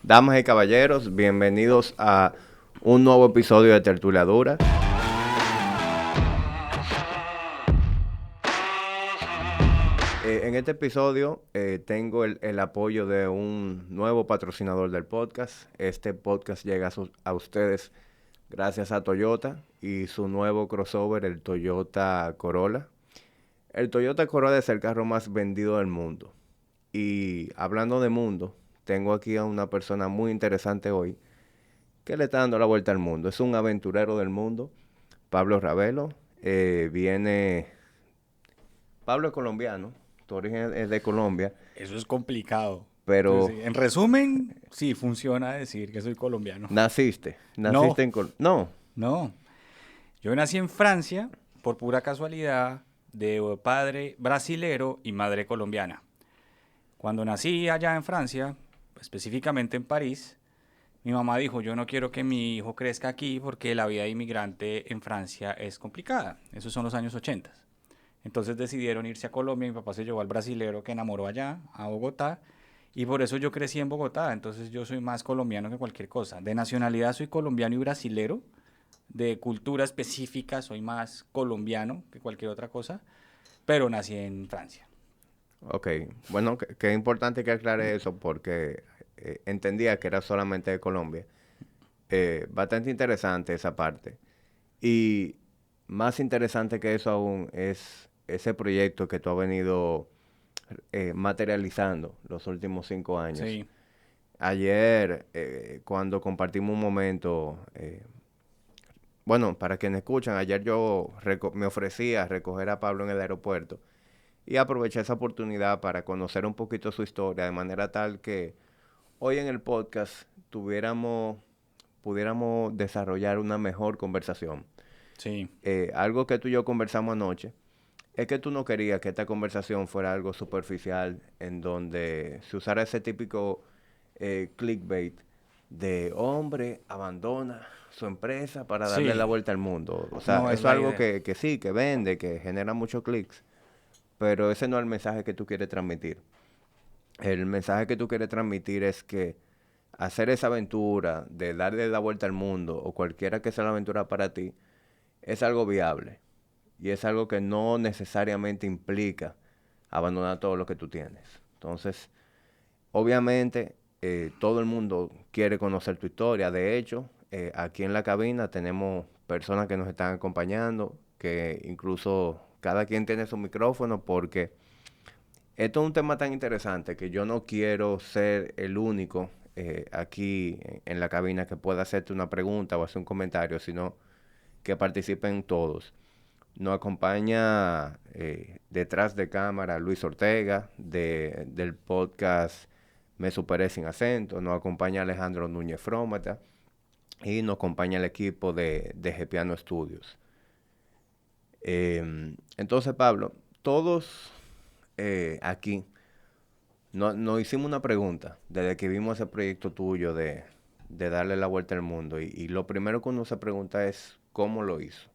Damas y caballeros, bienvenidos a un nuevo episodio de Tertuliadura. En este episodio tengo el apoyo de un nuevo patrocinador del podcast. Este podcast llega a ustedes gracias a Toyota y su nuevo crossover, el Toyota Corolla. El Toyota Corolla es el carro más vendido del mundo. Y hablando de mundo, tengo aquí a una persona muy interesante hoy que le está dando la vuelta al mundo. Es un aventurero del mundo, Pablo Ravelo. Viene... Pablo es colombiano, tu origen es de Colombia, Eso es complicado. Entonces, pero sí, en resumen, sí, funciona decir que soy colombiano. naciste No, en Colombia. No, no. Yo nací en Francia por pura casualidad de padre brasilero y madre colombiana. Cuando nací allá en Francia, específicamente en París, mi mamá dijo, yo no quiero que mi hijo crezca aquí porque la vida de inmigrante en Francia es complicada. Esos son los años 80. Entonces decidieron irse a Colombia. Mi papá se llevó al brasilero que enamoró allá, a Bogotá. Y por eso yo crecí en Bogotá. Entonces yo soy más colombiano que cualquier cosa. De nacionalidad soy colombiano y brasilero. De cultura específica soy más colombiano que cualquier otra cosa. Pero nací en Francia. ok. Bueno, qué importante que aclare eso porque entendía que era solamente de Colombia. Bastante interesante esa parte. Y más interesante que eso aún es ese proyecto que tú has venido materializando los últimos 5 años. Sí. Ayer, cuando compartimos un momento, bueno, para quienes escuchan, ayer yo me ofrecí a recoger a Pablo en el aeropuerto y aproveché esa oportunidad para conocer un poquito su historia, de manera tal que hoy en el podcast pudiéramos desarrollar una mejor conversación. Sí. Algo que tú y yo conversamos anoche es que tú no querías que esta conversación fuera algo superficial en donde se usara ese típico clickbait de hombre abandona su empresa para darle la Sí. vuelta al mundo. O sea, No eso es es la algo idea. que sí, que vende, que genera muchos clics, pero ese no es el mensaje que tú quieres transmitir. El mensaje que tú quieres transmitir es que hacer esa aventura de darle la vuelta al mundo o cualquiera que sea la aventura para ti es algo viable y es algo que no necesariamente implica abandonar todo lo que tú tienes. Entonces, obviamente, todo el mundo quiere conocer tu historia. De hecho, aquí en la cabina tenemos personas que nos están acompañando, que incluso cada quien tiene su micrófono porque esto es un tema tan interesante que yo no quiero ser el único aquí en la cabina que pueda hacerte una pregunta o hacer un comentario, sino que participen todos. Nos acompaña detrás de cámara Luis Ortega del podcast Me Superé Sin Acento. Nos acompaña Alejandro Núñez Frómata y nos acompaña el equipo de Gepiano Studios. Entonces, Pablo, todos aquí nos hicimos una pregunta desde que vimos ese proyecto tuyo de darle la vuelta al mundo. Y lo primero que uno se pregunta es cómo lo hizo.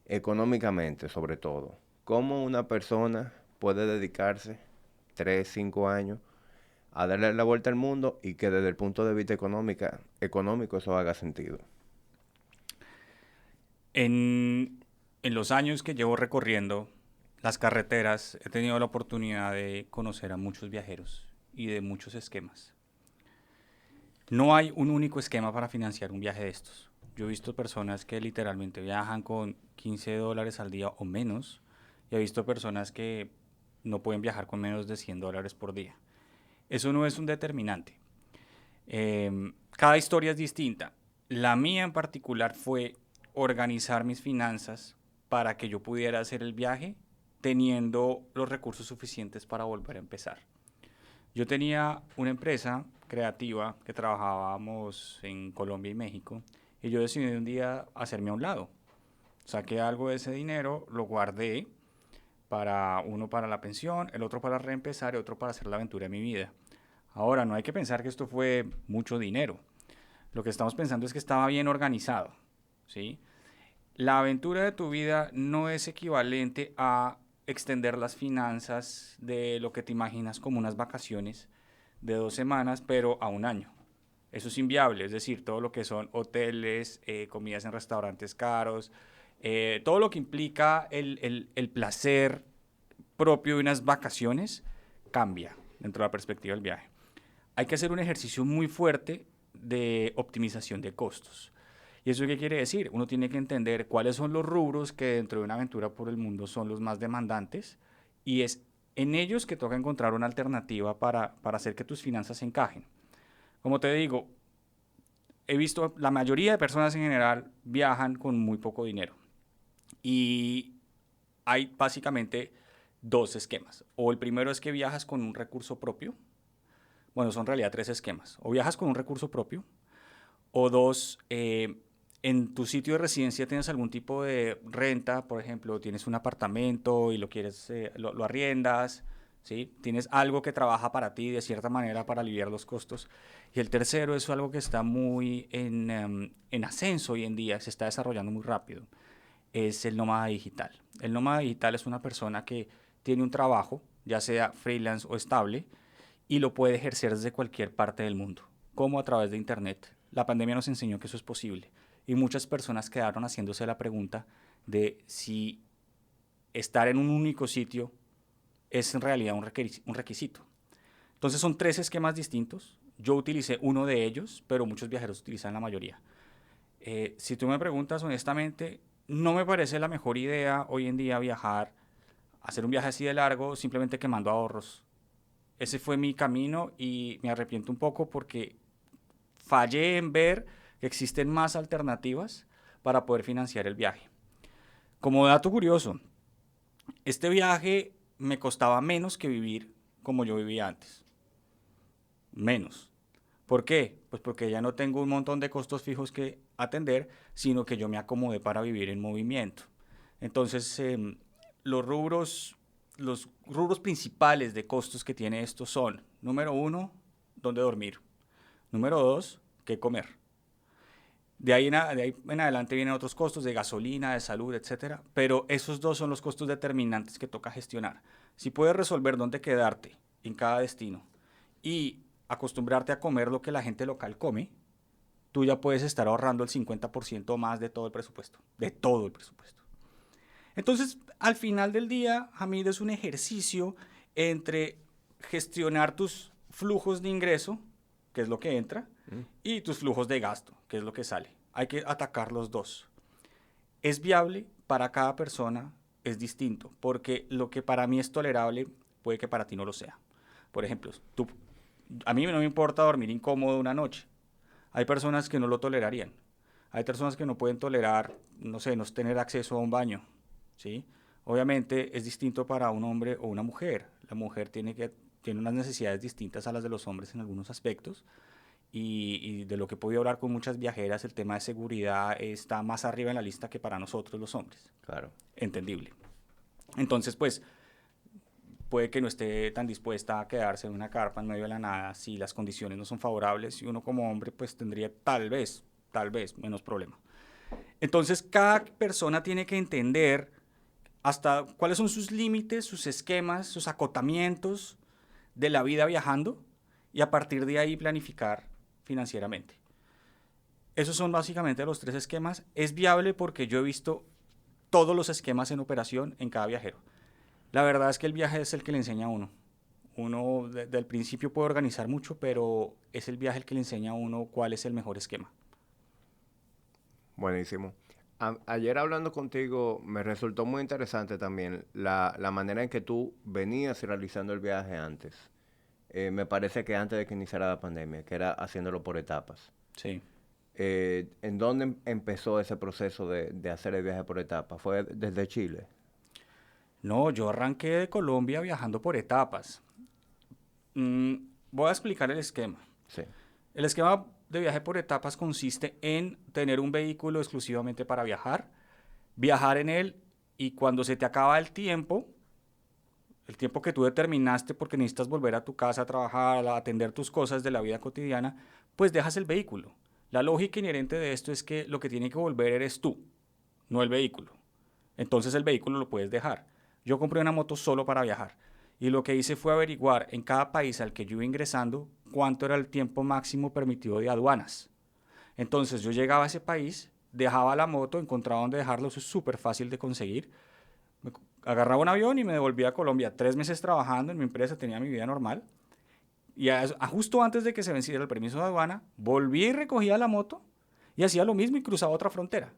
Económicamente, sobre todo. ¿Cómo una persona puede dedicarse 3, 5 años a darle la vuelta al mundo y que desde el punto de vista económico eso haga sentido? En los años que llevo recorriendo las carreteras, he tenido la oportunidad de conocer a muchos viajeros y de muchos esquemas. No hay un único esquema para financiar un viaje de estos. Yo he visto personas que literalmente viajan con $15 al día o menos, y he visto personas que no pueden viajar con menos de $100 por día. Eso no es un determinante. Cada historia es distinta. La mía en particular fue organizar mis finanzas para que yo pudiera hacer el viaje teniendo los recursos suficientes para volver a empezar. Yo tenía una empresa creativa que trabajábamos en Colombia y México, y yo decidí un día hacerme a un lado. Saqué algo de ese dinero, lo guardé para uno para la pensión, el otro para reempezar y otro para hacer la aventura de mi vida. Ahora, no hay que pensar que esto fue mucho dinero. Lo que estamos pensando es que estaba bien organizado, ¿sí? La aventura de tu vida no es equivalente a extender las finanzas de lo que te imaginas como unas vacaciones de 2 semanas, pero a un año. Eso es inviable, es decir, todo lo que son hoteles, comidas en restaurantes caros, todo lo que implica el placer propio de unas vacaciones cambia dentro de la perspectiva del viaje. Hay que hacer un ejercicio muy fuerte de optimización de costos. ¿Y eso qué quiere decir? Uno tiene que entender cuáles son los rubros que dentro de una aventura por el mundo son los más demandantes y es en ellos que toca encontrar una alternativa para hacer que tus finanzas encajen. Como te digo, he visto la mayoría de personas en general viajan con muy poco dinero y hay básicamente dos esquemas. O el primero es que viajas con un recurso propio. Bueno, son en realidad tres esquemas. O viajas con un recurso propio, o dos, en tu sitio de residencia tienes algún tipo de renta, por ejemplo, tienes un apartamento y lo quieres, lo arriendas, ¿sí? Tienes algo que trabaja para ti de cierta manera para aliviar los costos. Y el tercero es algo que está muy en ascenso hoy en día, se está desarrollando muy rápido, es el nómada digital. El nómada digital es una persona que tiene un trabajo, ya sea freelance o estable, y lo puede ejercer desde cualquier parte del mundo, como a través de Internet. La pandemia nos enseñó que eso es posible y muchas personas quedaron haciéndose la pregunta de si estar en un único sitio es en realidad un requisito. Entonces son tres esquemas distintos. Yo utilicé uno de ellos, pero muchos viajeros utilizan la mayoría. Si tú me preguntas honestamente, no me parece la mejor idea hoy en día viajar, hacer un viaje así de largo, simplemente quemando ahorros. Ese fue mi camino y me arrepiento un poco porque fallé en ver que existen más alternativas para poder financiar el viaje. Como dato curioso, este viaje me costaba menos que vivir como yo vivía antes. Menos. ¿Por qué? Pues porque ya no tengo un montón de costos fijos que atender, sino que yo me acomodé para vivir en movimiento. Entonces, los rubros, los rubros principales de costos que tiene esto son, número uno, dónde dormir. Número dos, qué comer. De ahí en adelante vienen otros costos de gasolina, de salud, etcétera. Pero esos dos son los costos determinantes que toca gestionar. Si puedes resolver dónde quedarte en cada destino y acostumbrarte a comer lo que la gente local come, tú ya puedes estar ahorrando el 50% más de todo el presupuesto. De todo el presupuesto. Entonces, al final del día, Hamid, es un ejercicio entre gestionar tus flujos de ingreso, que es lo que entra, y tus flujos de gasto, que es lo que sale. Hay que atacar los dos. Es viable para cada persona, es distinto, porque lo que para mí es tolerable puede que para ti no lo sea. Por ejemplo, a mí no me importa dormir incómodo una noche. Hay personas que no lo tolerarían. Hay personas que no pueden tolerar, no sé, no tener acceso a un baño, ¿sí? Obviamente es distinto para un hombre o una mujer. La mujer tiene unas necesidades distintas a las de los hombres en algunos aspectos. Y de lo que he podido hablar con muchas viajeras, el tema de seguridad está más arriba en la lista que para nosotros los hombres. Claro. Entendible. Entonces, pues, puede que no esté tan dispuesta a quedarse en una carpa en medio de la nada si las condiciones no son favorables y uno como hombre pues tendría tal vez menos problema. Entonces cada persona tiene que entender hasta cuáles son sus límites, sus esquemas, sus acotamientos de la vida viajando y a partir de ahí planificar financieramente. Esos son básicamente los tres esquemas. Es viable porque yo he visto todos los esquemas en operación en cada viajero. La verdad es que el viaje es el que le enseña a uno. Uno desde el principio puede organizar mucho, pero es el viaje el que le enseña a uno cuál es el mejor esquema. Buenísimo. Ayer hablando contigo me resultó muy interesante también la manera en que tú venías realizando el viaje antes. Me parece que antes de que iniciara la pandemia, que era haciéndolo por etapas. Sí. ¿En dónde empezó ese proceso de hacer el viaje por etapas? ¿Fue desde Chile? No, yo arranqué de Colombia viajando por etapas. Mm, Voy a explicar el esquema. Sí. El esquema de viaje por etapas consiste en tener un vehículo exclusivamente para viajar en él y cuando se te acaba el tiempo que tú determinaste porque necesitas volver a tu casa a trabajar, a atender tus cosas de la vida cotidiana, pues dejas el vehículo. La lógica inherente de esto es que lo que tiene que volver eres tú, no el vehículo. Entonces el vehículo lo puedes dejar. Yo compré una moto solo para viajar Y lo que hice fue averiguar en cada país al que yo iba ingresando cuánto era el tiempo máximo permitido de aduanas. Entonces yo llegaba a ese país, dejaba la moto, encontraba dónde dejarlo, eso es súper fácil de conseguir. Agarraba un avión y me devolvía a Colombia. 3 meses trabajando en mi empresa, tenía mi vida normal. Y justo antes de que se venciera el permiso de aduana, volví y recogía la moto y hacía lo mismo y cruzaba otra frontera.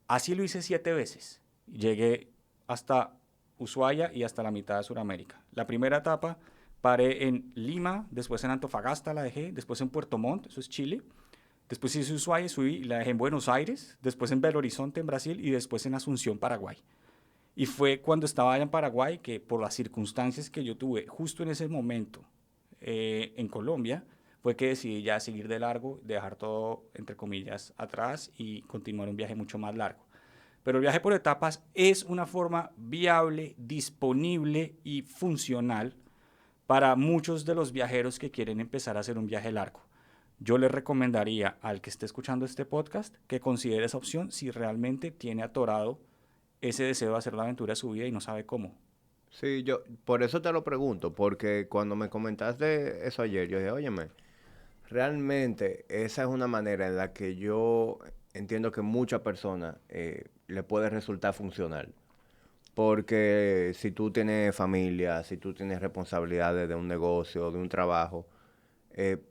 Así lo hice 7 veces. Llegué hasta Ushuaia y hasta la mitad de Sudamérica. La primera etapa paré en Lima, después en Antofagasta la dejé, después en Puerto Montt, eso es Chile. Después hice Ushuaia, subí y la dejé en Buenos Aires, después en Belo Horizonte en Brasil y después en Asunción, Paraguay. Y fue cuando estaba allá en Paraguay que por las circunstancias que yo tuve justo en ese momento en Colombia, fue que decidí ya seguir de largo, dejar todo, entre comillas, atrás y continuar un viaje mucho más largo. Pero el viaje por etapas es una forma viable, disponible y funcional para muchos de los viajeros que quieren empezar a hacer un viaje largo. Yo le recomendaría al que esté escuchando este podcast que considere esa opción si realmente tiene atorado ese deseo de hacer la aventura de su vida y no sabe cómo. Sí, yo por eso te lo pregunto, porque cuando me comentaste eso ayer, yo dije, óyeme, realmente esa es una manera en la que yo entiendo que muchas personas le puede resultar funcional. Porque si tú tienes familia, si tú tienes responsabilidades de un negocio, de un trabajo,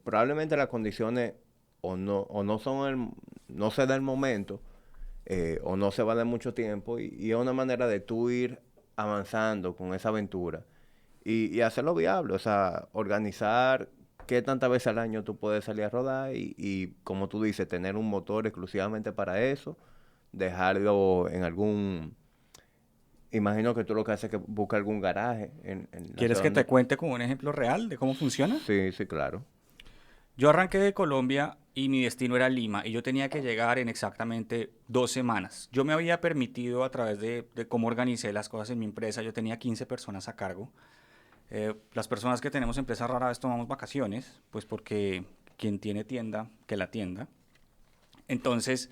probablemente las condiciones o no son no se da el momento o no se va a dar mucho tiempo y es una manera de tú ir avanzando con esa aventura y hacerlo viable, o sea, organizar qué tantas veces al año tú puedes salir a rodar y como tú dices, tener un motor exclusivamente para eso, dejarlo en algún. Imagino que tú lo que haces es que busca algún garaje en la ¿Quieres ciudad que te donde. cuente como un ejemplo real de cómo funciona? Sí, sí, claro. Yo arranqué de Colombia y mi destino era Lima y yo tenía que llegar en exactamente 2 semanas. Yo me había permitido a través de cómo organicé las cosas en mi empresa, yo tenía 15 personas a cargo. Las personas que tenemos empresa rara vez tomamos vacaciones, pues porque quien tiene tienda, que la tienda. Entonces,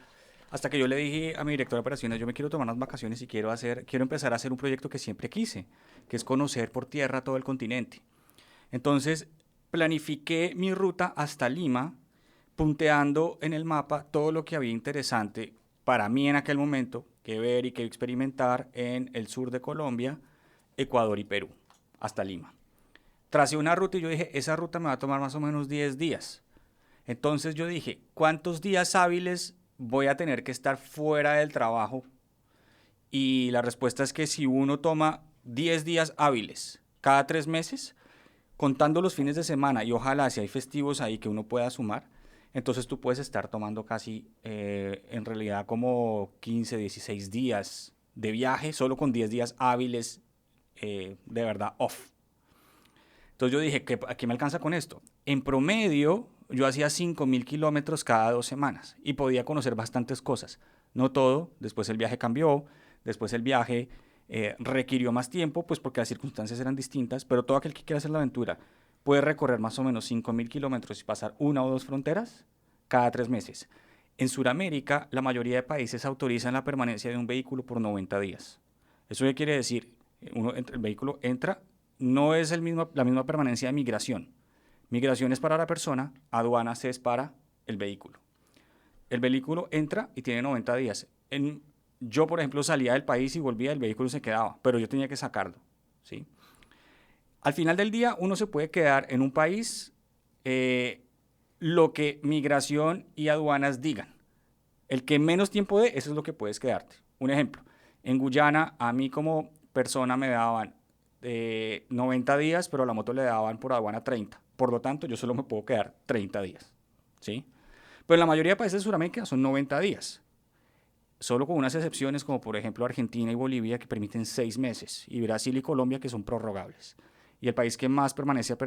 hasta que yo le dije a mi director de operaciones, yo me quiero tomar unas vacaciones y quiero empezar a hacer un proyecto que siempre quise, que es conocer por tierra todo el continente. Entonces, planifiqué mi ruta hasta Lima, punteando en el mapa todo lo que había interesante para mí en aquel momento que ver y que experimentar en el sur de Colombia, Ecuador y Perú, hasta Lima. Tracé una ruta y yo dije, esa ruta me va a tomar más o menos 10 días. Entonces yo dije, ¿cuántos días hábiles voy a tener que estar fuera del trabajo? Y la respuesta es que si uno toma 10 días hábiles cada 3 meses, contando los fines de semana y ojalá si hay festivos ahí que uno pueda sumar, entonces tú puedes estar tomando casi en realidad como 15, 16 días de viaje, solo con 10 días hábiles de verdad off. Entonces yo dije, ¿a qué me alcanza con esto? En promedio, yo hacía 5.000 kilómetros cada 2 semanas y podía conocer bastantes cosas. No todo, después el viaje cambió, después el viaje requirió más tiempo, pues porque las circunstancias eran distintas, pero todo aquel que quiera hacer la aventura puede recorrer más o menos 5.000 kilómetros y pasar una o dos fronteras cada 3 meses. En Sudamérica, la mayoría de países autorizan la permanencia de un vehículo por 90 días. ¿Eso qué quiere decir? El vehículo entra, no es la misma permanencia de migración. Migración es para la persona, aduanas es para el vehículo. El vehículo entra y tiene 90 días. Yo, por ejemplo, salía del país y volvía, el vehículo se quedaba, pero yo tenía que sacarlo, ¿sí? Al final del día, uno se puede quedar en un país lo que migración y aduanas digan. El que menos tiempo dé, eso es lo que puedes quedarte. Un ejemplo, en Guyana, a mí como persona me daban 90 días, pero a la moto le daban por aduana 30. Por lo tanto, yo solo me puedo quedar 30 días, ¿sí? Pero en la mayoría de países de Sudamérica son 90 días. Solo con unas excepciones como por ejemplo Argentina y Bolivia que permiten 6 meses y Brasil y Colombia que son prorrogables. Y el país que más permanencia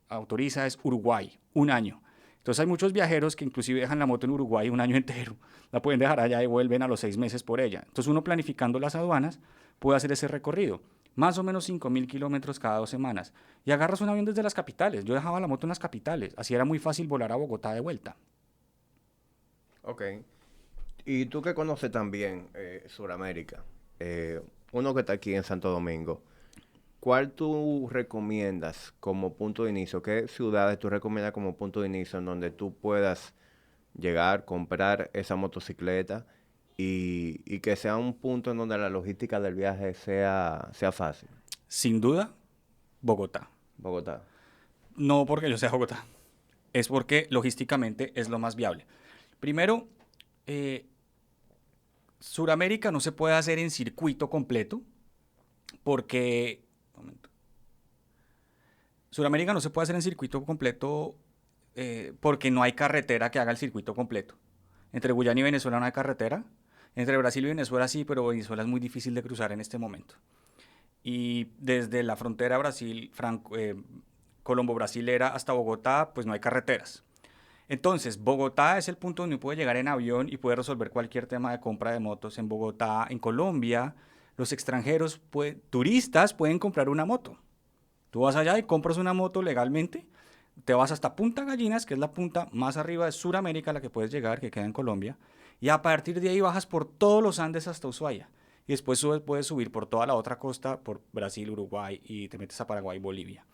autoriza es Uruguay, 1 año. Entonces hay muchos viajeros que inclusive dejan la moto en Uruguay 1 año entero. La pueden dejar allá y vuelven a los 6 meses por ella. Entonces uno planificando las aduanas puede hacer ese recorrido. Más o menos 5.000 kilómetros cada 2 semanas. Y agarras un avión desde las capitales. Yo dejaba la moto en las capitales. Así era muy fácil volar a Bogotá de vuelta. Ok. Y tú que conoces también Sudamérica, uno que está aquí en Santo Domingo, ¿cuál tú recomiendas como punto de inicio? ¿Qué ciudades tú recomiendas como punto de inicio en donde tú puedas llegar, comprar esa motocicleta y que sea un punto en donde la logística del viaje sea fácil? Sin duda, Bogotá. Bogotá. No porque yo sea Bogotá, es porque logísticamente es lo más viable. Primero, eh, Suramérica no se puede hacer en circuito completo porque... Momento. Suramérica no se puede hacer en circuito completo porque no hay carretera que haga el circuito completo. Entre Guyana y Venezuela no hay carretera. Entre Brasil y Venezuela sí, pero Venezuela es muy difícil de cruzar en este momento. Y desde la frontera Colombo-Brasilera hasta Bogotá, pues no hay carreteras. Entonces, Bogotá es el punto donde uno puede llegar en avión y puede resolver cualquier tema de compra de motos. En Bogotá, en Colombia, los extranjeros, turistas pueden comprar una moto. Tú vas allá y compras una moto legalmente, te vas hasta Punta Gallinas, que es la punta más arriba de Sudamérica a la que puedes llegar, que queda en Colombia, y a partir de ahí bajas por todos los Andes hasta Ushuaia. Y después puedes subir por toda la otra costa, por Brasil, Uruguay, y te metes a Paraguay, Bolivia.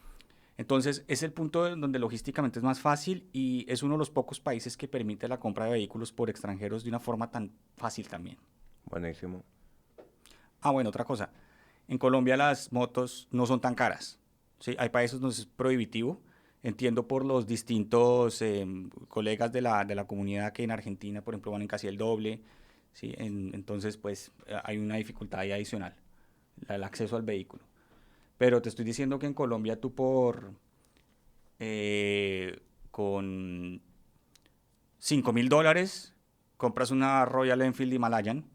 Entonces es el punto donde logísticamente es más fácil y es uno de los pocos países que permite la compra de vehículos por extranjeros de una forma tan fácil también. Buenísimo. Ah, bueno, otra cosa. En Colombia las motos no son tan caras. ¿Sí? Hay países donde es prohibitivo. Entiendo por los distintos colegas de la comunidad que en Argentina, por ejemplo, valen casi el doble. ¿Sí? Entonces, pues hay una dificultad ahí adicional, el acceso al vehículo. Pero te estoy diciendo que en Colombia tú con $5,000 compras una Royal Enfield Himalayan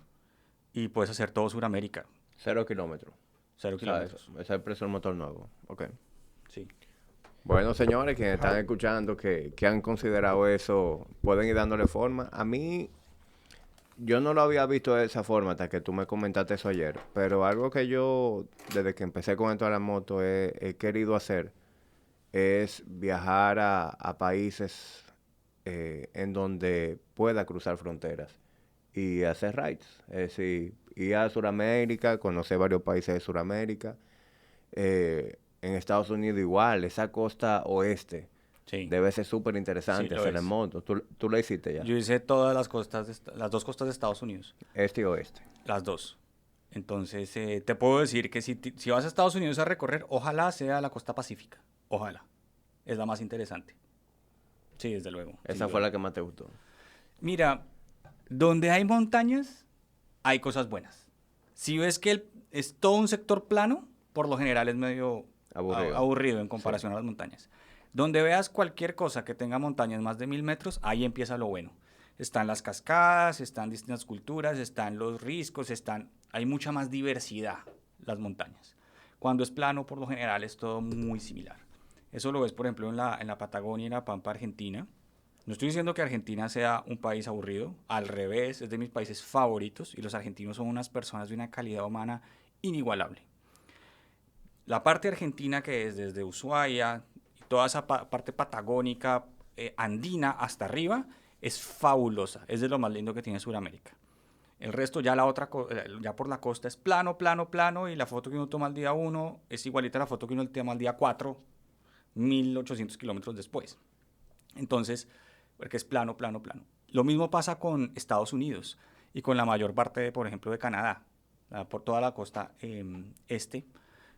y puedes hacer todo Sudamérica. 0 kilómetros. 0 kilómetros. Ese es el precio del motor nuevo. Ok. Sí. Bueno, señores, quienes están escuchando, que han considerado eso, pueden ir dándole forma. A mí, yo no lo había visto de esa forma hasta que tú me comentaste eso ayer. Pero algo que yo, desde que empecé con esto de la moto, he querido hacer es viajar a países en donde pueda cruzar fronteras y hacer rides. Es decir, ir a Sudamérica, conocer varios países de Sudamérica. En Estados Unidos igual, esa costa oeste Sí. debe ser súper Sí, interesante lo hacer en es. moto. ¿Tú lo hiciste ya? Yo hice todas las costas, las dos costas de Estados Unidos. Este y oeste. Las dos. Entonces, te puedo decir que si vas a Estados Unidos a recorrer, ojalá sea la costa pacífica. Ojalá. Es la más interesante. Sí, desde luego. Esa fue la que más te gustó. Mira, donde hay montañas, hay cosas buenas. Si ves que es todo un sector plano, por lo general es medio aburrido en comparación a las montañas. Donde veas cualquier cosa que tenga montañas más de 1,000 metros, ahí empieza lo bueno. Están las cascadas, están distintas culturas, están los riscos, hay mucha más diversidad las montañas. Cuando es plano, por lo general, es todo muy similar. Eso lo ves, por ejemplo, en la Patagonia y en la Pampa Argentina. No estoy diciendo que Argentina sea un país aburrido, al revés, es de mis países favoritos y los argentinos son unas personas de una calidad humana inigualable. La parte argentina que es desde Ushuaia y toda esa parte patagónica, andina hasta arriba, es fabulosa, es de lo más lindo que tiene Sudamérica. El resto ya ya por la costa es plano, plano, plano y la foto que uno toma al día 1 es igualita a la foto que uno toma al día 4, 1,800 kilómetros después. Entonces, porque es plano, plano, plano. Lo mismo pasa con Estados Unidos y con la mayor parte, por ejemplo, de Canadá, por toda la costa este,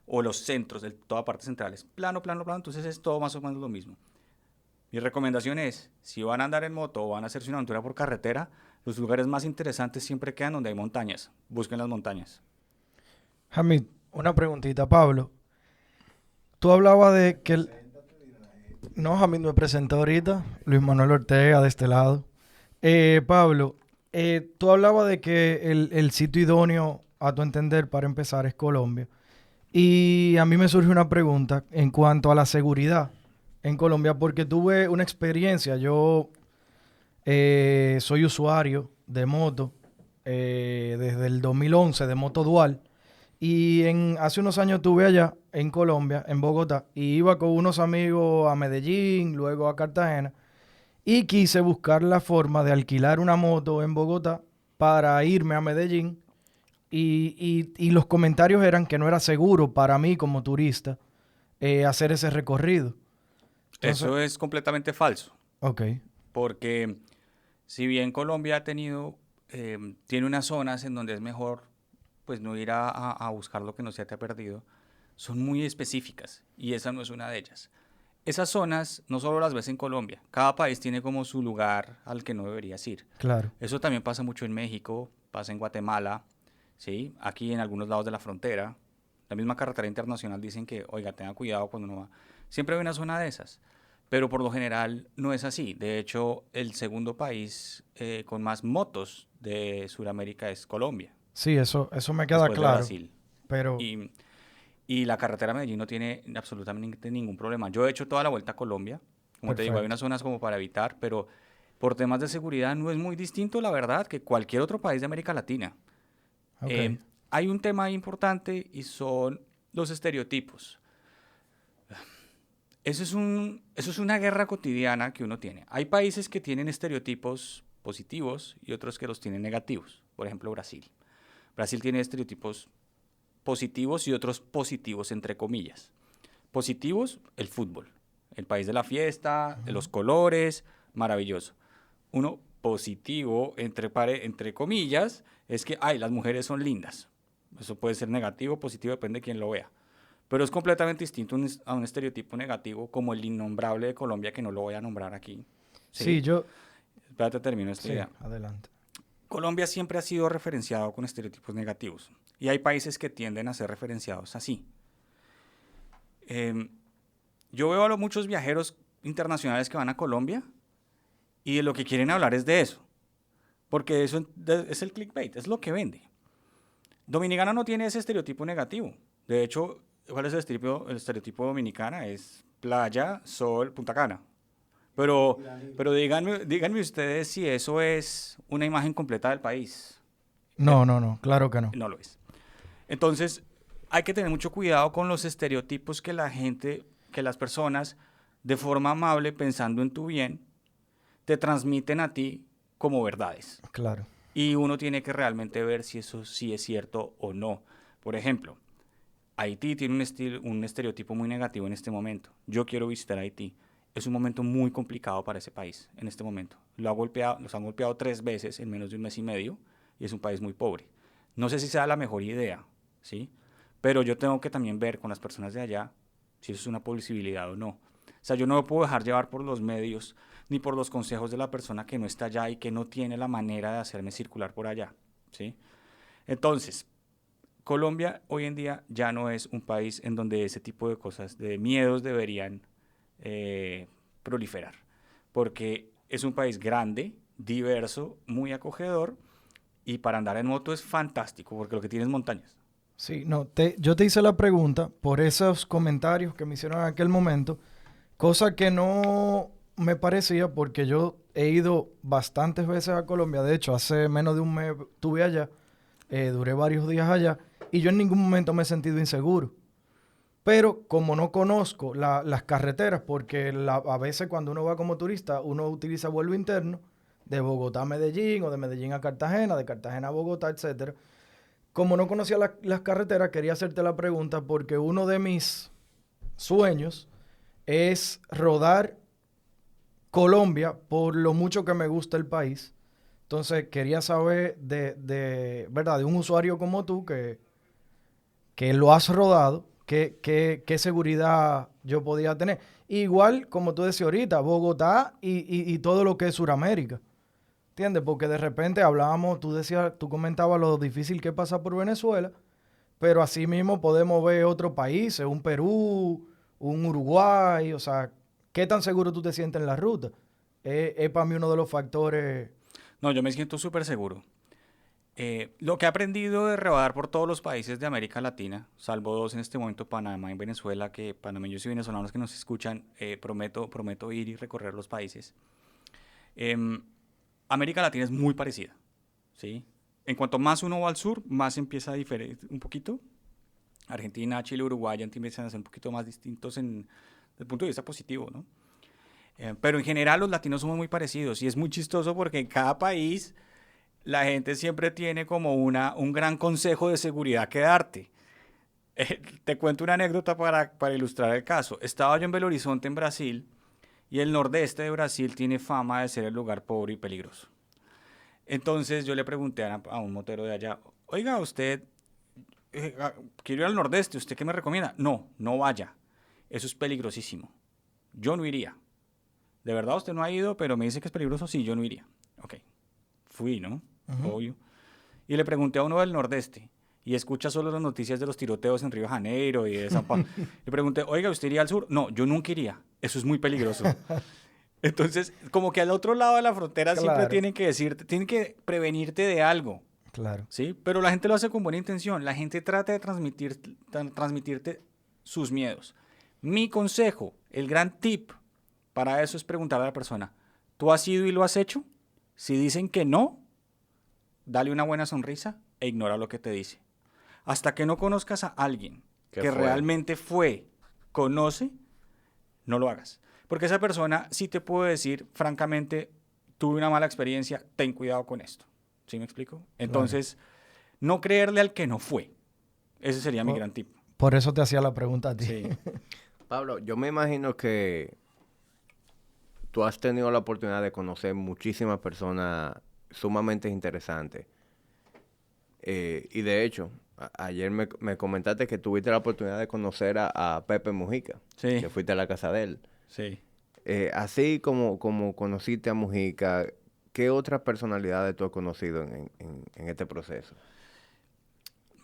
o los centros de toda parte central. Es plano, plano, plano, entonces es todo más o menos lo mismo. Mi recomendación es, si van a andar en moto o van a hacerse una aventura por carretera, los lugares más interesantes siempre quedan donde hay montañas. Busquen las montañas. Hamid, una preguntita, Pablo. Tú hablabas de que... No, Hamid me presentó ahorita, Luis Manuel Ortega de este lado. Pablo, tú hablabas de que el sitio idóneo, a tu entender, para empezar es Colombia. Y a mí me surge una pregunta en cuanto a la seguridad en Colombia, porque tuve una experiencia. Yo soy usuario de moto desde el 2011, de moto dual. Y hace unos años estuve allá en Colombia, en Bogotá, y iba con unos amigos a Medellín, luego a Cartagena, y quise buscar la forma de alquilar una moto en Bogotá para irme a Medellín y los comentarios eran que no era seguro para mí como turista hacer ese recorrido. Entonces, Eso es completamente falso, ok, porque si bien Colombia tiene unas zonas en donde es mejor pues no ir a buscar lo que no se te ha perdido, son muy específicas y esa no es una de ellas. Esas zonas no solo las ves en Colombia, cada país tiene como su lugar al que no deberías ir. claro, Eso también pasa mucho en México, pasa en Guatemala, ¿sí? Aquí en algunos lados de la frontera. La misma carretera internacional dicen que, oiga, tenga cuidado cuando uno va. Siempre hay una zona de esas, pero por lo general no es así. De hecho, el segundo país con más motos de Sudamérica es Colombia, sí, eso me queda después de claro, Brasil. pero Y, y la carretera a Medellín no tiene absolutamente ningún problema. Yo he hecho toda la vuelta a Colombia. Como te digo, hay perfecto, unas zonas como para evitar, pero por temas de seguridad no es muy distinto, la verdad, que cualquier otro país de América Latina. ok, Eh, Hay un tema importante y son los estereotipos. Eso es una guerra cotidiana que uno tiene. Hay países que tienen estereotipos positivos y otros que los tienen negativos. Por ejemplo, Brasil. Brasil tiene estereotipos positivos y otros positivos, entre comillas. Positivos, el fútbol. El país de la fiesta, de los colores, maravilloso. Uno positivo, entre comillas, es que, ay, las mujeres son lindas. Eso puede ser negativo o positivo, depende de quién lo vea. Pero es completamente distinto a un estereotipo negativo como el innombrable de Colombia, que no lo voy a nombrar aquí. sí, ¿Sí? Espérate, termino esta sí, idea. adelante, Colombia siempre ha sido referenciado con estereotipos negativos. Y hay países que tienden a ser referenciados así. Em, yo veo a muchos viajeros internacionales que van a Colombia y de lo que quieren hablar es de eso. Porque eso es el clickbait, es lo que vende. Dominicana no tiene ese estereotipo negativo. De hecho, ¿cuál es el estereotipo? El estereotipo dominicana es playa, sol, Punta Cana. Pero, pero díganme ustedes si eso es una imagen completa del país. Eh, no, claro que no, no lo es. Entonces, hay que tener mucho cuidado con los estereotipos que que las personas, de forma amable, pensando en tu bien, te transmiten a ti como verdades. claro, Y uno tiene que realmente ver si eso sí es cierto o no. Por ejemplo, Haití tiene un estereotipo muy negativo en este momento. Yo quiero visitar Haití. Es un momento muy complicado para ese país en este momento. Los han golpeado 3 veces en menos de un mes y medio y es un país muy pobre. No sé si sea la mejor idea, ¿sí? Pero yo tengo que también ver con las personas de allá si eso es una posibilidad o no. O sea, yo no me puedo dejar llevar por los medios ni por los consejos de la persona que no está allá y que no tiene la manera de hacerme circular por allá, ¿sí? Entonces, Colombia hoy en día ya no es un país en donde ese tipo de cosas, de miedos deberían proliferar, porque es un país grande, diverso, muy acogedor y para andar en moto es fantástico porque lo que tiene es montañas. sí, no, yo te hice la pregunta por esos comentarios que me hicieron en aquel momento, cosa que no me parecía porque yo he ido bastantes veces a Colombia. De hecho, hace menos de un mes estuve allá, duré varios días allá y yo en ningún momento me he sentido inseguro. Pero como no conozco las carreteras, porque a veces cuando uno va como turista, uno utiliza vuelo interno de Bogotá a Medellín o de Medellín a Cartagena, de Cartagena a Bogotá, etcétera. Como no conocía las carreteras, quería hacerte la pregunta porque uno de mis sueños es rodar Colombia por lo mucho que me gusta el país. Entonces quería saber ¿verdad? De un usuario como tú que lo has rodado, qué seguridad yo podía tener. Igual, como tú decías ahorita, Bogotá y todo lo que es Sudamérica. ¿Entiendes? Porque de repente hablábamos, tú comentabas lo difícil que pasa por Venezuela, pero así mismo podemos ver otros países, un Perú, un Uruguay, o sea, ¿qué tan seguro tú te sientes en la ruta? Es para mí uno de los factores. No, yo me siento súper seguro. Lo que he aprendido de rodar por todos los países de América Latina, salvo dos en este momento, Panamá y Venezuela, que panameños y venezolanos que nos escuchan, prometo ir y recorrer los países. Em, América Latina es muy parecida, ¿sí? En cuanto más uno va al sur, más empieza a diferir un poquito. Argentina, Chile, Uruguay ya empiezan a ser un poquito más distintos desde el punto de vista positivo, ¿no? Pero en general los latinos somos muy parecidos y es muy chistoso porque en cada país la gente siempre tiene como un gran consejo de seguridad que darte. Te cuento una anécdota para ilustrar el caso. Estaba yo en Belo Horizonte, en Brasil, y el nordeste de Brasil tiene fama de ser el lugar pobre y peligroso. Entonces yo le pregunté a un motero de allá, oiga, usted, quiero ir al nordeste, ¿usted qué me recomienda? No, no vaya, eso es peligrosísimo. Yo no iría. De verdad usted no ha ido, pero me dice que es peligroso, sí, yo no iría. Ok, fui, ¿no? Obvio. Y le pregunté a uno del nordeste, y escucha solo las noticias de los tiroteos en Río de Janeiro y de San Pablo. Le pregunté, oiga, ¿usted iría al sur? No, yo nunca iría, eso es muy peligroso. Entonces, como que al otro lado de la frontera siempre tienen que decirte, tienen que prevenirte de algo. Claro. ¿Sí? Pero la gente lo hace con buena intención. La gente trata de transmitirte sus miedos. Mi consejo, el gran tip para eso es preguntarle a la persona, ¿tú has ido y lo has hecho? Si dicen que no, dale una buena sonrisa e ignora lo que te dice. Hasta que no conozcas a alguien que realmente conoce, no lo hagas. Porque esa persona sí te puede decir, francamente, tuve una mala experiencia, ten cuidado con esto. ¿Sí me explico? Entonces, no creerle al que no fue. Ese sería mi gran tip. Por eso te hacía la pregunta a ti. Sí. Pablo, yo me imagino que tú has tenido la oportunidad de conocer muchísimas personas sumamente interesantes. Y de hecho, ayer me comentaste que tuviste la oportunidad de conocer a Pepe Mujica. Sí. Que fuiste a la casa de él. Sí. Así como conociste a Mujica, ¿qué otras personalidades tú has conocido en este proceso?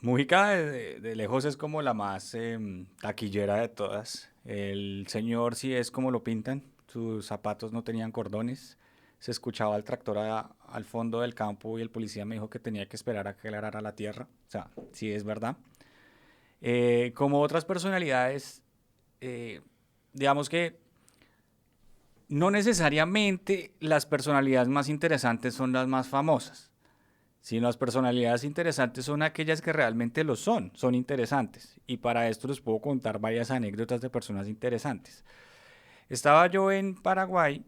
Mujica de lejos es como la más taquillera de todas. El señor sí es como lo pintan. Sus zapatos no tenían cordones. Se escuchaba el tractor al fondo del campo y el policía me dijo que tenía que esperar a que él arara la tierra. O sea, sí es verdad. Como otras personalidades, digamos que no necesariamente las personalidades más interesantes son las más famosas, sino las personalidades interesantes son aquellas que realmente lo son interesantes. Y para esto les puedo contar varias anécdotas de personas interesantes. Estaba yo en Paraguay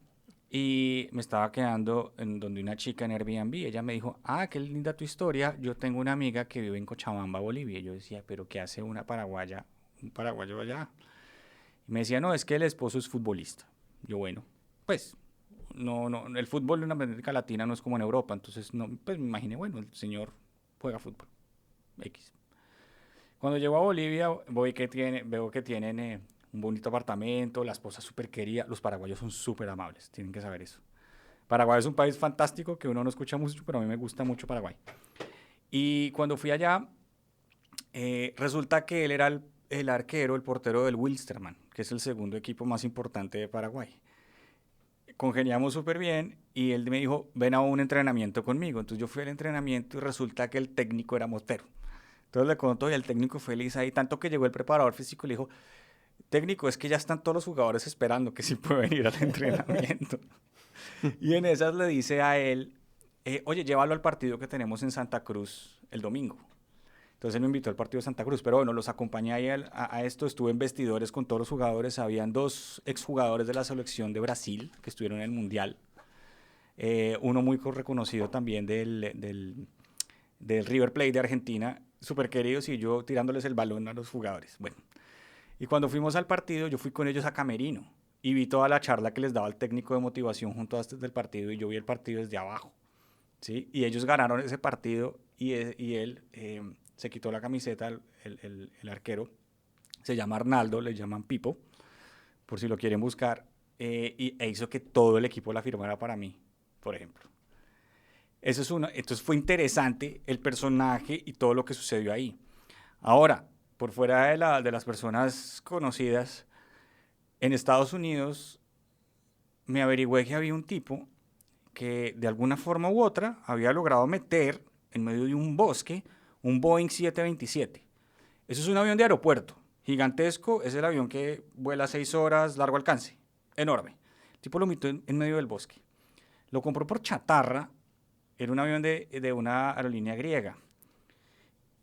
y me estaba quedando en donde una chica en Airbnb. Ella me dijo, qué linda tu historia, yo tengo una amiga que vive en Cochabamba, Bolivia. Y yo decía, ¿pero qué hace un paraguayo allá? Y me decía, no, es que el esposo es futbolista. Yo, bueno, pues, no, el fútbol en América Latina no es como en Europa, entonces, no, pues me imaginé, bueno, el señor juega fútbol, X. Cuando llego a Bolivia, veo que tienen un bonito apartamento, la esposa súper querida, los paraguayos son súper amables, tienen que saber eso. Paraguay es un país fantástico que uno no escucha mucho, pero a mí me gusta mucho Paraguay. Y cuando fui allá, resulta que él era el arquero, el portero del Wilstermann, que es el segundo equipo más importante de Paraguay. Congeniamos súper bien y él me dijo, ven a un entrenamiento conmigo. Entonces yo fui al entrenamiento y resulta que el técnico era motero. Entonces le contó y el técnico feliz ahí, tanto que llegó el preparador físico y le dijo, técnico, es que ya están todos los jugadores esperando que sí puede venir al entrenamiento. Y en esas le dice a él, oye, llévalo al partido que tenemos en Santa Cruz el domingo. Entonces él me invitó al partido de Santa Cruz, pero bueno, los acompañé ahí a esto, estuve en vestidores con todos los jugadores, habían 2 exjugadores de la selección de Brasil que estuvieron en el Mundial, uno muy reconocido también del River Plate de Argentina, súper queridos, y yo tirándoles el balón a los jugadores. Bueno, y cuando fuimos al partido, yo fui con ellos a Camerino y vi toda la charla que les daba el técnico de motivación junto antes del partido, y yo vi el partido desde abajo, ¿sí? Y ellos ganaron ese partido y él se quitó la camiseta, el arquero, se llama Arnaldo, le llaman Pipo, por si lo quieren buscar, e hizo que todo el equipo la firmara para mí, por ejemplo. Eso es entonces fue interesante el personaje y todo lo que sucedió ahí. Ahora, por fuera de las personas conocidas, en Estados Unidos me averigüé que había un tipo que de alguna forma u otra había logrado meter en medio de un bosque un Boeing 727. Eso es un avión de aeropuerto, gigantesco, es el avión que vuela 6 horas, largo alcance, enorme. El tipo lo metió en medio del bosque. Lo compró por chatarra, era un avión de una aerolínea griega.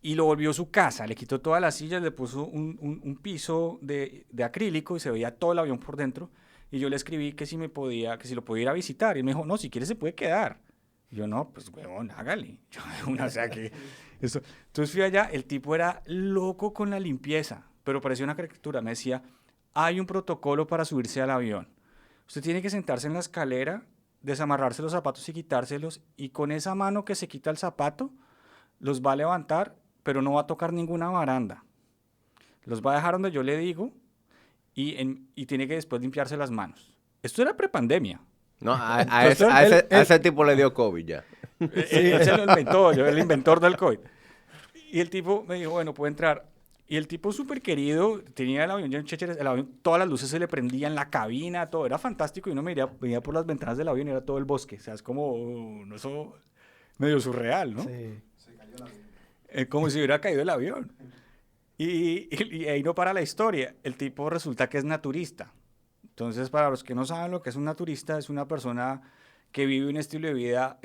Y lo volvió su casa, le quitó todas las sillas, le puso un piso de acrílico y se veía todo el avión por dentro. Y yo le escribí que si lo podía ir a visitar. Y él me dijo, no, si quiere se puede quedar. Yo, no, pues, huevón, hágale. Yo, o sea, que eso. Entonces fui allá, el tipo era loco con la limpieza, pero parecía una caricatura. Me decía, hay un protocolo para subirse al avión. Usted tiene que sentarse en la escalera, desamarrarse los zapatos y quitárselos, y con esa mano que se quita el zapato, los va a levantar, pero no va a tocar ninguna baranda. Los va a dejar donde yo le digo y tiene que después limpiarse las manos. Esto era prepandemia. No, Entonces, a ese tipo le dio COVID ya. Él se lo inventó, yo, el inventor del COVID. Y el tipo me dijo, bueno, puede entrar. Y el tipo súper querido, tenía el avión, el avión, todas las luces se le prendían, la cabina, todo, era fantástico. Y uno veía por las ventanas del avión y era todo el bosque. O sea, es como, eso medio surreal, ¿no? Sí. Como si hubiera caído el avión. Y ahí no para la historia. El tipo resulta que es naturista. Entonces, para los que no saben lo que es un naturista, es una persona que vive un estilo de vida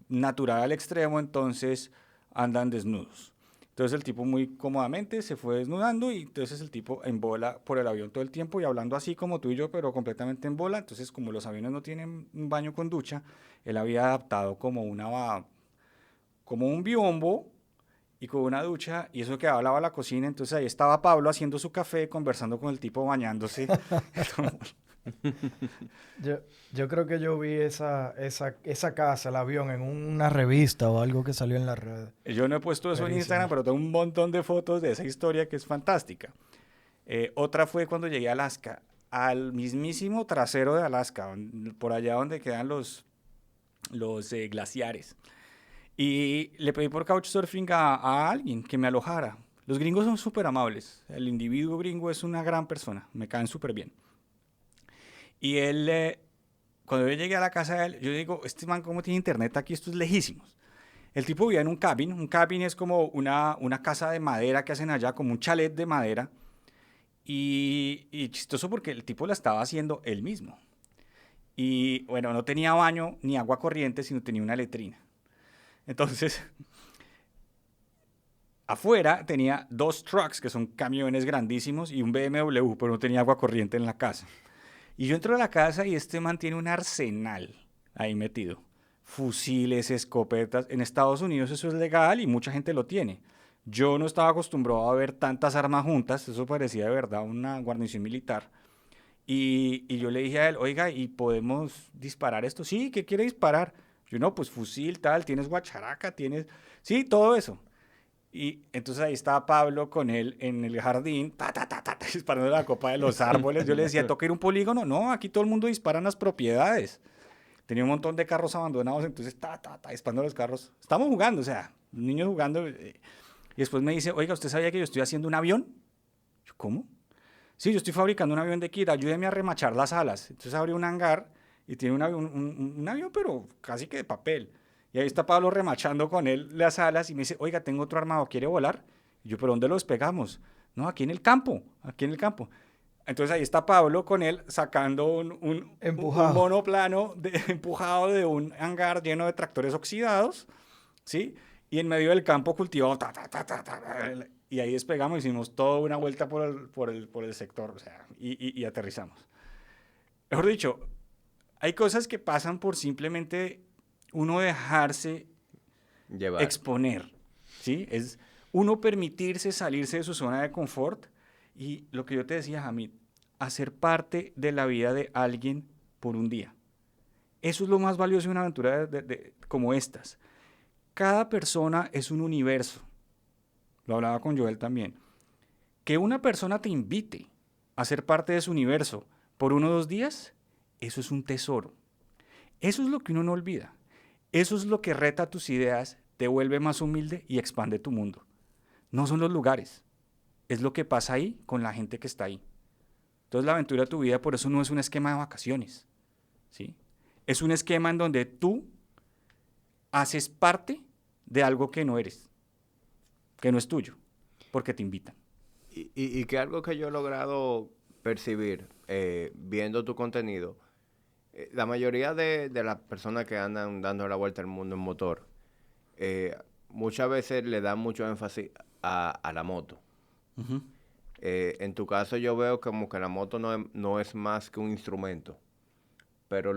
natural al extremo, entonces andan desnudos. Entonces el tipo muy cómodamente se fue desnudando y entonces el tipo en bola por el avión todo el tiempo y hablando así como tú y yo, pero completamente en bola. Entonces, como los aviones no tienen un baño con ducha, él había adaptado como un biombo y con una ducha, y eso quedaba al lado de la cocina. Entonces ahí estaba Pablo haciendo su café, conversando con el tipo bañándose. Yo creo que yo vi esa casa, el avión, en una revista o algo que salió en las redes. Yo no he puesto eso en Verísimo. Instagram, pero tengo un montón de fotos de esa historia que es fantástica. Otra fue cuando llegué a Alaska, al mismísimo trasero de Alaska, por allá donde quedan los glaciares. Y le pedí por Couchsurfing a alguien que me alojara. Los gringos son súper amables. El individuo gringo es una gran persona. Me caen súper bien. Y él, cuando yo llegué a la casa de él, yo digo, este man, ¿cómo tiene internet aquí? Esto es lejísimos. El tipo vivía en un cabin. Un cabin es como una casa de madera que hacen allá, como un chalet de madera. Y chistoso porque el tipo la estaba haciendo él mismo. Y bueno, no tenía baño ni agua corriente, sino tenía una letrina. Entonces, afuera tenía 2 trucks, que son camiones grandísimos, y un BMW, pero no tenía agua corriente en la casa. Y yo entro a la casa y este man tiene un arsenal ahí metido. Fusiles, escopetas. En Estados Unidos eso es legal y mucha gente lo tiene. Yo no estaba acostumbrado a ver tantas armas juntas, eso parecía de verdad una guarnición militar. Y yo le dije a él, oiga, ¿y podemos disparar esto? Sí, ¿qué quiere disparar? Yo, no, pues fusil, tal, tienes guacharaca, tienes... Sí, todo eso. Y entonces ahí estaba Pablo con él en el jardín, disparando la copa de los árboles. Yo le decía, ¿toca ir a un polígono? No, aquí todo el mundo dispara en las propiedades. Tenía un montón de carros abandonados, entonces disparando los carros. Estamos jugando, o sea, niños jugando. Y después me dice, oiga, ¿usted sabía que yo estoy haciendo un avión? Yo, ¿cómo? Sí, yo estoy fabricando un avión de kit, ayúdeme a remachar las alas. Entonces abrió un hangar y tiene un avión, pero casi que de papel. Y ahí está Pablo remachando con él las alas y me dice, oiga, tengo otro armado, ¿quiere volar? Y yo, ¿pero dónde lo despegamos? No, aquí en el campo, aquí en el campo. Entonces ahí está Pablo con él sacando un monoplano empujado de un hangar lleno de tractores oxidados, ¿sí? Y en medio del campo cultivado, y ahí despegamos, hicimos toda una vuelta por el sector, o sea, y aterrizamos. Mejor dicho, hay cosas que pasan por simplemente uno dejarse exponer, ¿sí? Es uno permitirse salirse de su zona de confort y lo que yo te decía, Hamid, hacer parte de la vida de alguien por un día. Eso es lo más valioso de una aventura como estas. Cada persona es un universo. Lo hablaba con Joel también. Que una persona te invite a ser parte de su universo por 1 o 2 días, eso es un tesoro. Eso es lo que uno no olvida. Eso es lo que reta tus ideas, te vuelve más humilde y expande tu mundo. No son los lugares, es lo que pasa ahí con la gente que está ahí. Entonces la aventura de tu vida por eso no es un esquema de vacaciones, ¿sí? Es un esquema en donde tú haces parte de algo que no eres, que no es tuyo, porque te invitan. Y que algo que yo he logrado percibir viendo tu contenido, la mayoría de las personas que andan dando la vuelta al mundo en motor, muchas veces le dan mucho énfasis a la moto. Uh-huh. En tu caso yo veo como que la moto no es más que un instrumento, pero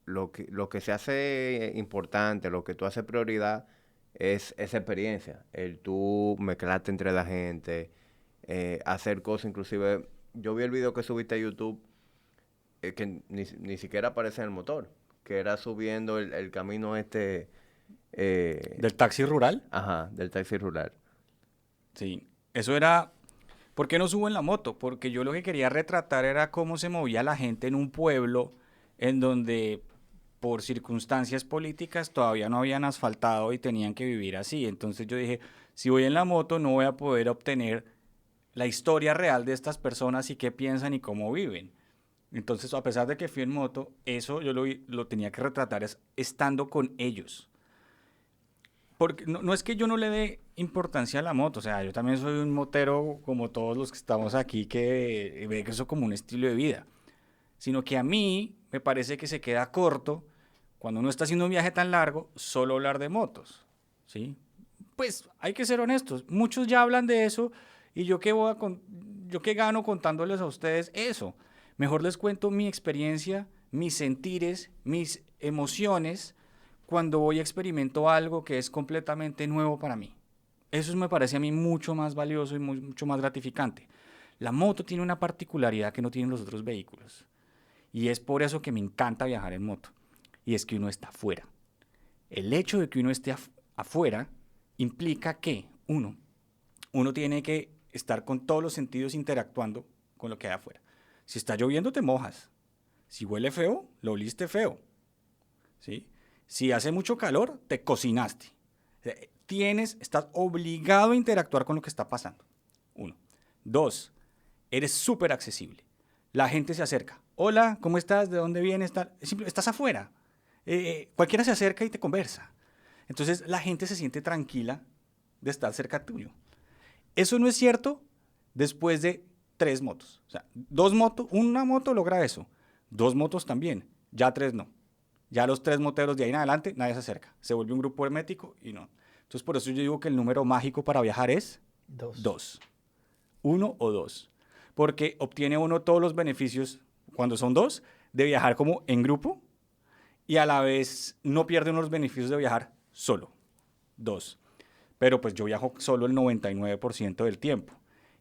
lo que se hace importante, lo que tú haces prioridad, es esa experiencia. El tú mezclarte entre la gente, hacer cosas, inclusive, yo vi el video que subiste a YouTube, que ni siquiera aparece en el motor, que era subiendo el camino ¿Del taxi rural? ajá, del taxi rural. Sí. Eso era... ¿Por qué no subo en la moto? Porque yo lo que quería retratar era cómo se movía la gente en un pueblo en donde por circunstancias políticas todavía no habían asfaltado y tenían que vivir así. Entonces yo dije, si voy en la moto no voy a poder obtener la historia real de estas personas y qué piensan y cómo viven. Entonces, a pesar de que fui en moto, eso yo lo tenía que retratar estando con ellos. Porque no es que yo no le dé importancia a la moto, o sea, yo también soy un motero como todos los que estamos aquí que ve que eso como un estilo de vida, sino que a mí me parece que se queda corto cuando uno está haciendo un viaje tan largo, solo hablar de motos, ¿sí? Pues hay que ser honestos, muchos ya hablan de eso y yo qué gano contándoles a ustedes eso. Mejor les cuento mi experiencia, mis sentires, mis emociones cuando voy y experimento algo que es completamente nuevo para mí. Eso me parece a mí mucho más valioso y mucho más gratificante. La moto tiene una particularidad que no tienen los otros vehículos. Y es por eso que me encanta viajar en moto. Y es que uno está afuera. El hecho de que uno esté afuera implica que, uno tiene que estar con todos los sentidos interactuando con lo que hay afuera. Si está lloviendo, te mojas. Si huele feo, lo oliste feo. ¿Sí? Si hace mucho calor, te cocinaste. Estás obligado a interactuar con lo que está pasando. 1. 2. Eres súper accesible. La gente se acerca. Hola, ¿cómo estás? ¿De dónde vienes? Estás afuera. Cualquiera se acerca y te conversa. Entonces, la gente se siente tranquila de estar cerca tuyo. Eso no es cierto después de 3 motos. O sea, 2 motos, una moto logra eso. 2 motos también. Ya 3 no. Ya los 3 moteros de ahí en adelante, nadie se acerca. Se vuelve un grupo hermético y no. Entonces, por eso yo digo que el número mágico para viajar es 2. 1 o 2. Porque obtiene uno todos los beneficios, cuando son 2, de viajar como en grupo y a la vez no pierde uno los beneficios de viajar solo. 2. Pero pues yo viajo solo el 99% del tiempo.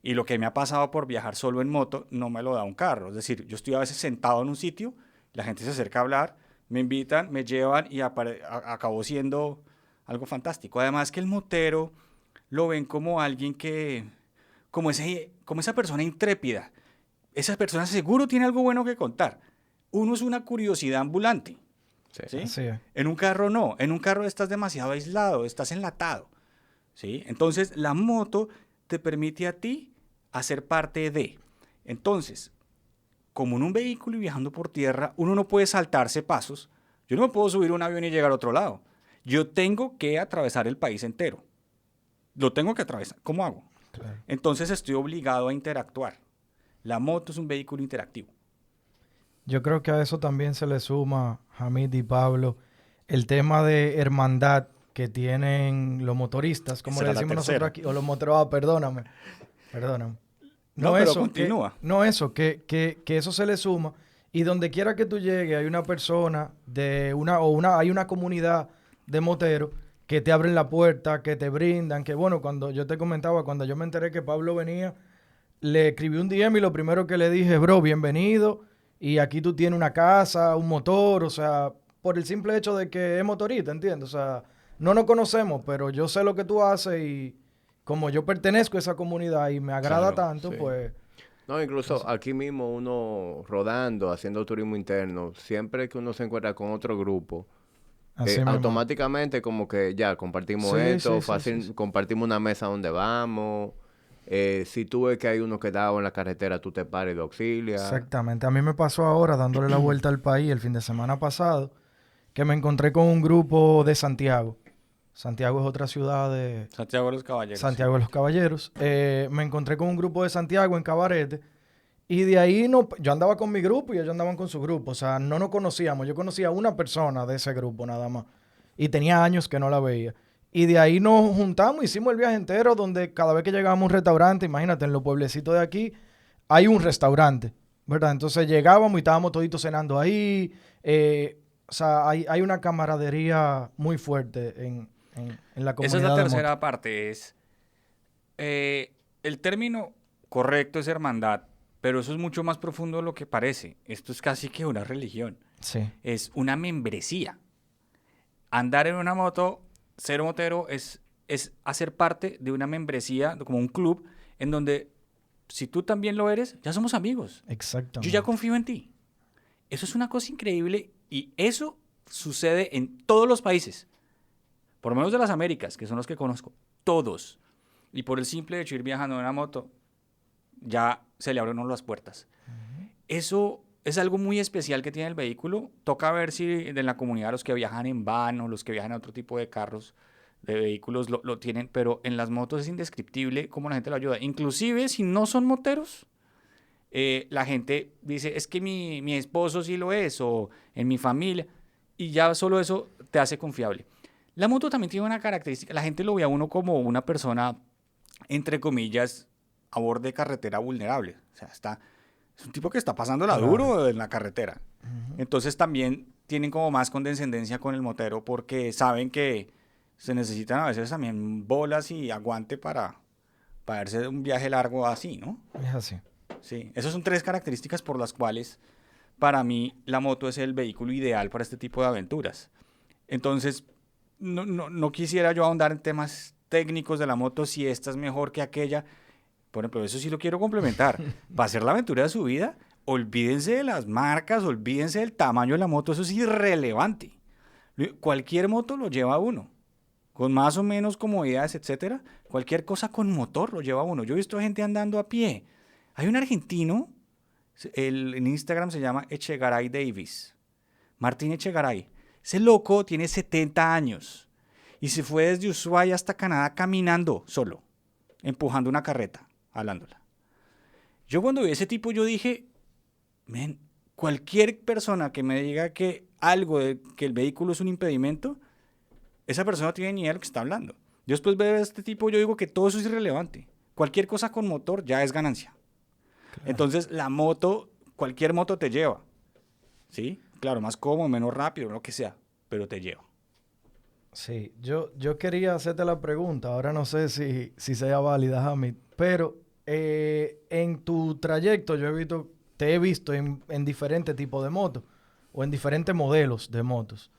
Y lo que me ha pasado por viajar solo en moto no me lo da un carro. Es decir, yo estoy a veces sentado en un sitio, la gente se acerca a hablar, me invitan, me llevan y acabó siendo algo fantástico. Además que el motero lo ven como alguien como esa persona intrépida. Esa persona seguro tiene algo bueno que contar. Uno es una curiosidad ambulante. ¿Sí? Así es. En un carro no. En un carro estás demasiado aislado, estás enlatado. ¿Sí? Entonces, la moto te permite a ti hacer parte de. Entonces, como en un vehículo y viajando por tierra, uno no puede saltarse pasos. Yo no me puedo subir a un avión y llegar a otro lado. Yo tengo que atravesar el país entero. Lo tengo que atravesar. ¿Cómo hago? Claro. Entonces estoy obligado a interactuar. La moto es un vehículo interactivo. Yo creo que a eso también se le suma, Hamid y Pablo, el tema de hermandad que tienen los motoristas, como Esa le era la decimos nosotros tercera. aquí, o los moteros, perdóname. No, pero continúa. Que eso se le suma y donde quiera que tú llegues hay una persona hay una comunidad de moteros que te abren la puerta, que te brindan, que bueno, cuando yo te comentaba, cuando yo me enteré que Pablo venía, le escribí un DM y lo primero que le dije, bro, bienvenido, y aquí tú tienes una casa, un motor, o sea, por el simple hecho de que es motorista, ¿entiendes? O sea, no nos conocemos, pero yo sé lo que tú haces y como yo pertenezco a esa comunidad y me agrada Claro, tanto, sí. pues... No, incluso aquí mismo uno rodando, haciendo turismo interno, siempre que uno se encuentra con otro grupo, Así mismo. automáticamente como que ya compartimos Sí, esto, sí, fácil, sí. compartimos una mesa donde vamos. Si tú ves que hay uno quedado en la carretera, tú te pares y lo auxilias. Exactamente. A mí me pasó ahora, dándole la vuelta al país el fin de semana pasado, que me encontré con un grupo de Santiago. Santiago es otra ciudad de Santiago de los Caballeros. Santiago de los Caballeros. Me encontré con un grupo de Santiago en Cabarete. Y de ahí yo andaba con mi grupo y ellos andaban con su grupo. O sea, no nos conocíamos. Yo conocía a una persona de ese grupo nada más. Y tenía años que no la veía. Y de ahí nos juntamos, hicimos el viaje entero donde cada vez que llegábamos a un restaurante, imagínate, en los pueblecitos de aquí, hay un restaurante, ¿verdad? Entonces llegábamos y estábamos toditos cenando ahí. O sea, hay una camaradería muy fuerte en la comunidad. Esa es la de tercera moto. parte, el término correcto es hermandad, pero eso es mucho más profundo de lo que parece. Esto es casi que una religión, Sí, es una membresía. Andar en una moto, ser motero, es hacer parte de una membresía, como un club, en donde si tú también lo eres, ya somos amigos. Yo exactamente. ya confío en ti. Eso es una cosa increíble y eso sucede en todos los países, por lo menos de las Américas, que son los que conozco, todos. Y por el simple hecho de ir viajando en una moto, ya se le abren uno las puertas. Eso es algo muy especial que tiene el vehículo. Toca ver si de la comunidad los que viajan en van o los que viajan en otro tipo de carros, de vehículos, lo tienen, pero en las motos es indescriptible cómo la gente lo ayuda. Inclusive si no son moteros, la gente dice, es que mi esposo sí lo es, o en mi familia, y ya solo eso te hace confiable. La moto también tiene una característica, la gente lo ve a uno como una persona, entre comillas, a borde de carretera vulnerable. O sea, es un tipo que está pasándola Claro. duro en la carretera. Entonces también tienen como más condescendencia con el motero porque saben que se necesitan a veces también bolas y aguante para hacerse un viaje largo así, ¿no? Es así. Sí, esas son 3 características por las cuales para mí la moto es el vehículo ideal para este tipo de aventuras. Entonces, no quisiera yo ahondar en temas técnicos de la moto, si esta es mejor que aquella. Por ejemplo, eso sí lo quiero complementar. Para hacer la aventura de su vida, olvídense de las marcas, olvídense del tamaño de la moto, eso es irrelevante. Cualquier moto lo lleva a uno, con más o menos comodidades, etcétera. Cualquier cosa con motor lo lleva a uno. Yo he visto gente andando a pie. Hay un argentino, en Instagram se llama Echegaray Davis, Martín Echegaray. Ese loco tiene 70 años y se fue desde Ushuaia hasta Canadá caminando solo, empujando una carreta, jalándola. Yo cuando vi a ese tipo, yo dije, men, cualquier persona que me diga que que el vehículo es un impedimento, esa persona no tiene ni idea de lo que está hablando. Yo después de ver a este tipo, yo digo que todo eso es irrelevante. Cualquier cosa con motor ya es ganancia. Claro. Entonces, la moto, cualquier moto te lleva, ¿sí? Claro, más cómodo, menos rápido, lo que sea, pero te lleva. Sí, yo quería hacerte la pregunta, ahora no sé si sea válida, Hamid, pero en tu trayecto te he visto en diferentes tipos de motos o en diferentes modelos de motos,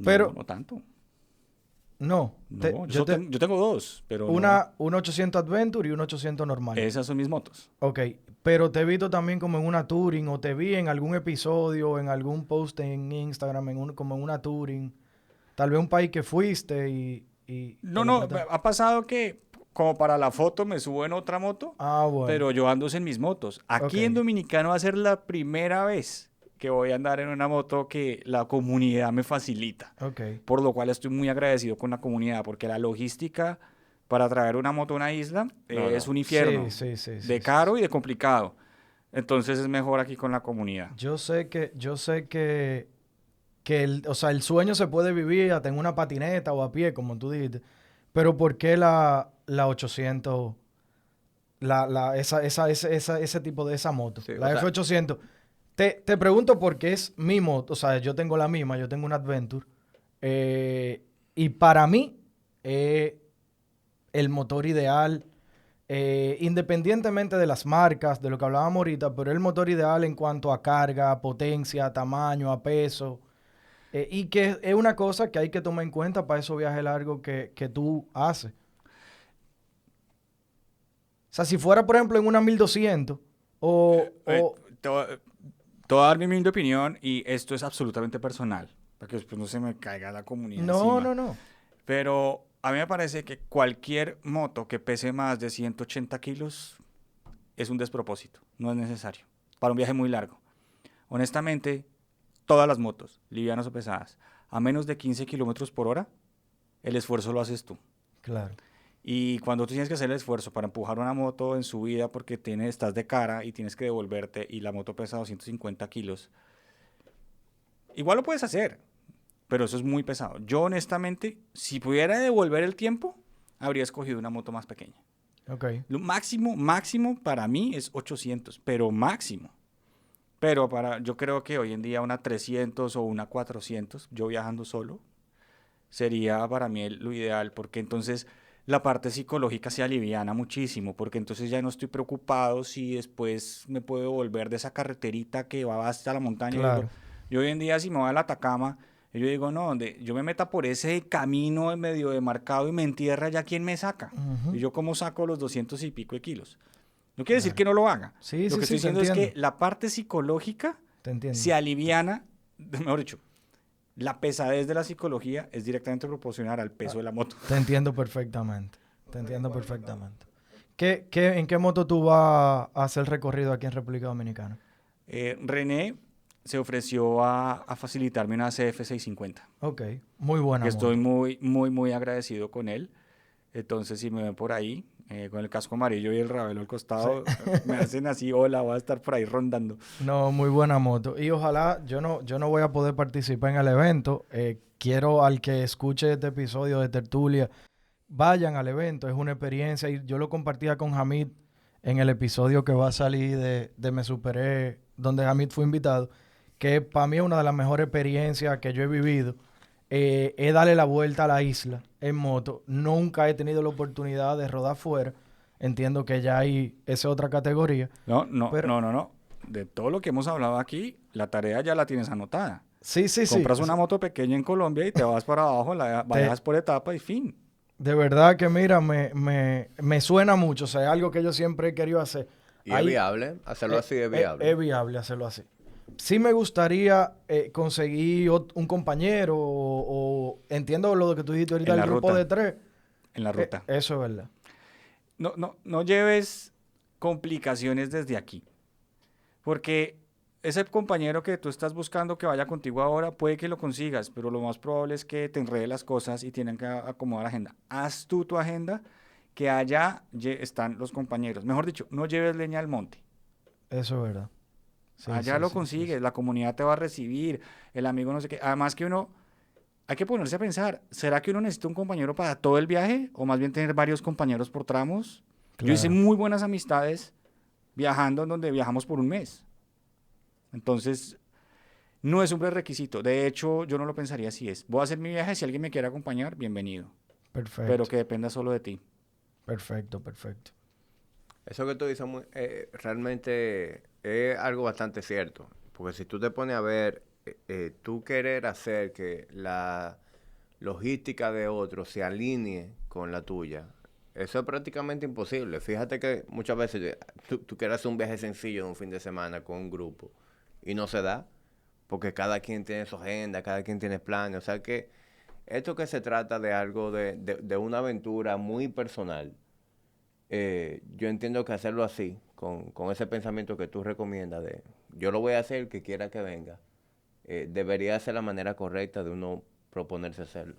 pero No tanto. no, No, yo tengo 2, pero no. un 800 Adventure y un 800 normal. Esas son mis motos. Ok, pero te he visto también como en una Touring o te vi en algún episodio, en algún post en Instagram, como en una Touring, tal vez un país que fuiste y No, te compraste. ha pasado que como para la foto me subo en otra moto, Ah, bueno. pero yo ando en mis motos. Aquí en Ok. Dominicano va a ser la primera vez que voy a andar en una moto que la comunidad me facilita. Ok. Por lo cual estoy muy agradecido con la comunidad, porque la logística para traer una moto a una isla es un infierno, Sí, de caro y de complicado. Entonces es mejor aquí con la comunidad. Yo sé que o sea, el sueño se puede vivir hasta en una patineta o a pie, como tú dijiste. Pero ¿por qué la 800, ese tipo de esa moto? Sí, La o sea, F800. Te pregunto porque es mi moto, o sea, yo tengo la misma, yo tengo una Adventure. Y para mí, el motor ideal, independientemente de las marcas, de lo que hablábamos ahorita, pero el motor ideal en cuanto a carga, a potencia, a tamaño, a peso. Y que es una cosa que hay que tomar en cuenta para esos viajes largos que tú haces. O sea, si fuera, por ejemplo, en una 1200 Te voy a dar mi humilde opinión y esto es absolutamente personal, para que después no se me caiga la comunidad No, encima. no. Pero a mí me parece que cualquier moto que pese más de 180 kilos es un despropósito, no es necesario, para un viaje muy largo. Honestamente, todas las motos, livianas o pesadas, a menos de 15 kilómetros por hora, el esfuerzo lo haces tú. Claro. Y cuando tú tienes que hacer el esfuerzo para empujar una moto en subida porque estás de cara y tienes que devolverte y la moto pesa 250 kilos, igual lo puedes hacer, pero eso es muy pesado. Yo honestamente, si pudiera devolver el tiempo, habría escogido una moto más pequeña. Ok. Lo máximo para mí es 800, pero máximo. Pero yo creo que hoy en día una 300 o una 400, yo viajando solo, sería para mí lo ideal, porque entonces la parte psicológica se aliviana muchísimo, porque entonces ya no estoy preocupado si después me puedo volver de esa carreterita que va hasta la montaña. Claro. Yo hoy en día si me voy a la Atacama, yo digo, no, donde yo me meta por ese camino en medio demarcado y me entierra, ¿ya quién me saca? Ujú. Y yo cómo saco los 200 y pico de kilos. No quiere decir Claro. que no lo haga. Sí, Lo sí, que sí, estoy te diciendo es que entiendo. la parte psicológica Te entiendo. se aliviana, mejor dicho, la pesadez de la psicología es directamente proporcional al peso de la moto. Te entiendo perfectamente. Te entiendo perfectamente. En qué moto tú vas a hacer recorrido aquí en República Dominicana? René se ofreció a facilitarme una CF650, Ok, muy buena que estoy moto. muy agradecido con él. Entonces, si me ven por ahí, con el casco amarillo y el rabelo al Sí. costado, me hacen así, hola, voy a estar por ahí rondando. No, muy buena moto. Y ojalá, yo no voy a poder participar en el evento. Quiero al que escuche este episodio de Tertulia, vayan al evento. Es una experiencia y yo lo compartía con Hamid en el episodio que va a salir de Me Superé, donde Hamid fue invitado, que para mí es una de las mejores experiencias que yo he vivido. Es darle la vuelta a la isla en moto. Nunca he tenido la oportunidad de rodar fuera. Entiendo que ya hay esa otra categoría. Pero No. De todo lo que hemos hablado aquí, la tarea ya la tienes anotada. sí, sí, sí. Compras una moto pequeña en Colombia y te vas para abajo, viajas por etapa y fin. De verdad que mira, me suena mucho. O sea, es algo que yo siempre he querido hacer. Y es viable, hacerlo así es viable. Es viable hacerlo así. Sí me gustaría conseguir un compañero o entiendo lo que tú dijiste ahorita, En el la grupo ruta. de 3. En la ruta. Eso es verdad. No lleves complicaciones desde aquí. Porque ese compañero que tú estás buscando que vaya contigo ahora, puede que lo consigas, pero lo más probable es que te enrede las cosas y tienen que acomodar la agenda. Haz tú tu agenda, que allá están los compañeros. Mejor dicho, no lleves leña al monte. Eso es verdad. Sí, Allá sí, lo sí, consigues, sí. la comunidad te va a recibir, el amigo no sé qué. Además que hay que ponerse a pensar, ¿será que uno necesita un compañero para todo el viaje? O más bien tener varios compañeros por tramos. Yo hice Claro. muy buenas amistades viajando en donde viajamos por un mes. Entonces, no es un prerequisito. De hecho, yo no lo pensaría si es. Voy a hacer mi viaje, si alguien me quiere acompañar, bienvenido. Pero Perfecto. que dependa solo de ti. Perfecto, perfecto. Eso que tú dices realmente es algo bastante cierto. Porque si tú te pones a ver, tú querer hacer que la logística de otros se alinee con la tuya, eso es prácticamente imposible. Fíjate que muchas veces tú quieres hacer un viaje sencillo de un fin de semana con un grupo y no se da porque cada quien tiene su agenda, cada quien tiene planes. O sea que esto que se trata de algo de una aventura muy personal, yo entiendo que hacerlo así, con ese pensamiento que tú recomiendas de yo lo voy a hacer, que quiera que venga, debería ser la manera correcta de uno proponerse hacerlo.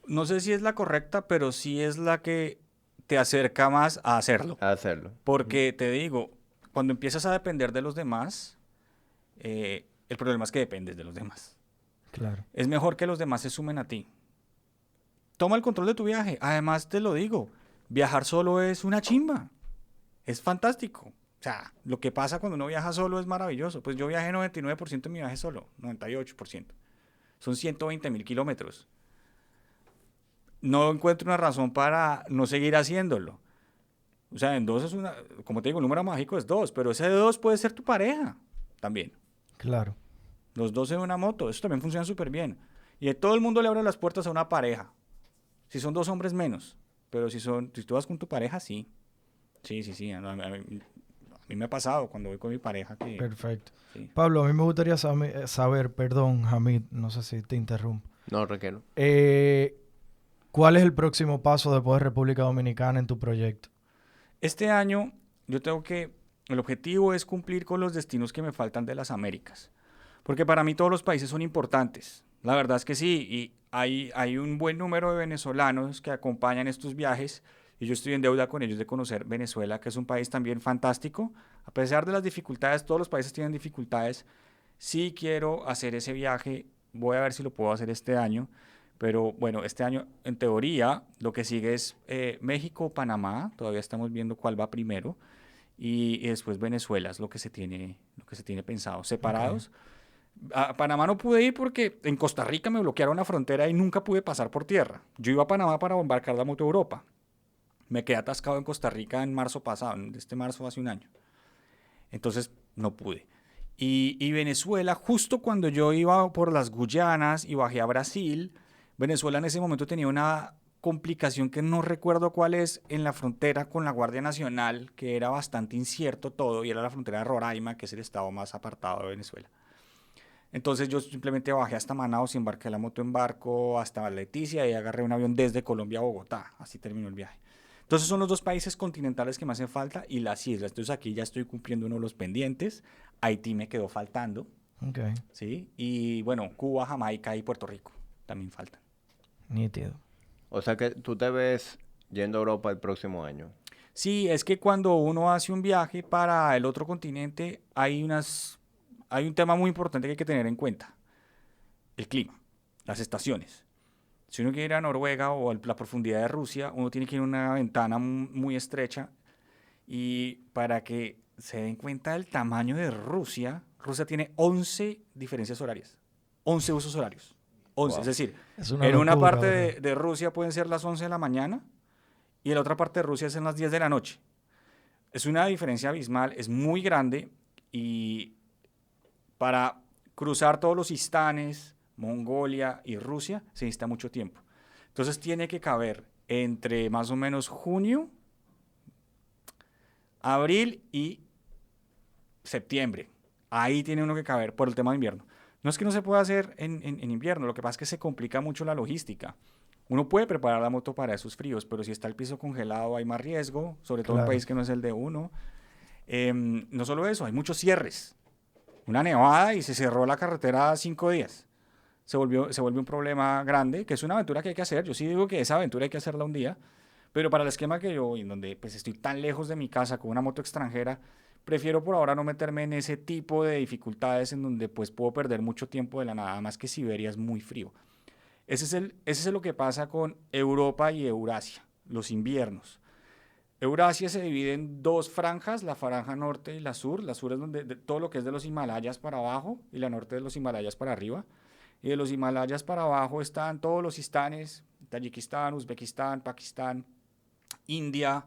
No sé si es la correcta, pero sí es la que te acerca más a hacerlo. A hacerlo. Porque te digo, cuando empiezas a depender de los demás, el problema es que dependes de los demás. Claro. Es mejor que los demás se sumen a ti. Toma el control de tu viaje. Además, te lo digo, viajar solo es una chimba. Es fantástico. O sea, lo que pasa cuando uno viaja solo es maravilloso. Pues yo viajé 99% de mi viaje solo, 98%. Son 120.000 kilómetros. No encuentro una razón para no seguir haciéndolo. O sea, en dos como te digo, el número mágico es 2, pero ese de 2 puede ser tu pareja también. Claro. Los 2 en una moto, eso también funciona súper bien. Y a todo el mundo le abre las puertas a una pareja. Si son 2 hombres menos, pero si tú vas con tu pareja, sí. Sí. A mí me ha pasado cuando voy con mi pareja que... Perfecto. Sí. Pablo, a mí me gustaría saber, perdón, Hamid, no sé si te interrumpo. No, requiero. ¿Cuál es el próximo paso después de República Dominicana en tu proyecto? Este año el objetivo es cumplir con los destinos que me faltan de las Américas. Porque para mí todos los países son importantes. La verdad es que sí, y hay un buen número de venezolanos que acompañan estos viajes y yo estoy en deuda con ellos de conocer Venezuela, que es un país también fantástico. A pesar de las dificultades, todos los países tienen dificultades. Sí quiero hacer ese viaje, voy a ver si lo puedo hacer este año, pero bueno, este año en teoría lo que sigue es México, Panamá, todavía estamos viendo cuál va primero, y después Venezuela es lo que se tiene pensado. Separados. A Panamá no pude ir porque en Costa Rica me bloquearon la frontera y nunca pude pasar por tierra. Yo iba a Panamá para embarcar la moto a Europa. Me quedé atascado en Costa Rica en marzo pasado, en este marzo hace un año. Entonces no pude. Y Venezuela, justo cuando yo iba por las Guyanas y bajé a Brasil, Venezuela en ese momento tenía una complicación que no recuerdo cuál es en la frontera con la Guardia Nacional, que era bastante incierto todo, y era la frontera de Roraima, que es el estado más apartado de Venezuela. Entonces yo simplemente bajé hasta Manaus y embarqué la moto en barco hasta Leticia y agarré un avión desde Colombia a Bogotá. Así terminó el viaje. Entonces son los 2 países continentales que me hacen falta y las islas. Entonces aquí ya estoy cumpliendo uno de los pendientes. Haití me quedó faltando. Okay. ¿Sí? Y bueno, Cuba, Jamaica y Puerto Rico también faltan. Nítido. O sea que tú te ves yendo a Europa el próximo año. Sí, es que cuando uno hace un viaje para el otro continente hay un tema muy importante que hay que tener en cuenta. El clima, las estaciones. Si uno quiere ir a Noruega o a la profundidad de Rusia, uno tiene que ir a una ventana muy estrecha. Y para que se den cuenta del tamaño de Rusia, Rusia tiene 11 diferencias horarias. 11 usos horarios. 11. Wow. Es decir, en una parte de Rusia pueden ser las 11 de la mañana y en la otra parte de Rusia es en las 10 de la noche. Es una diferencia abismal, es muy grande y para cruzar todos los istanes, Mongolia y Rusia, se necesita mucho tiempo. Entonces tiene que caber entre más o menos junio, abril y septiembre. Ahí tiene uno que caber por el tema de invierno. No es que no se pueda hacer en invierno, lo que pasa es que se complica mucho la logística. Uno puede preparar la moto para esos fríos, pero si está el piso congelado hay más riesgo, sobre todo en un país que no es el de uno. No solo eso, hay muchos cierres. Una nevada y se cerró la carretera 5 días. Se volvió un problema grande, que es una aventura que hay que hacer. Yo sí digo que esa aventura hay que hacerla un día, pero para el esquema que yo voy, en donde pues estoy tan lejos de mi casa con una moto extranjera, prefiero por ahora no meterme en ese tipo de dificultades en donde pues puedo perder mucho tiempo de la nada, más que Siberia es muy frío. Ese es lo que pasa con Europa y Eurasia, los inviernos. Eurasia se divide en 2 franjas, la franja norte y la sur. La sur es donde todo lo que es de los Himalayas para abajo y la norte de los Himalayas para arriba. Y de los Himalayas para abajo están todos los istanes, Tayikistán, Uzbekistán, Pakistán, India.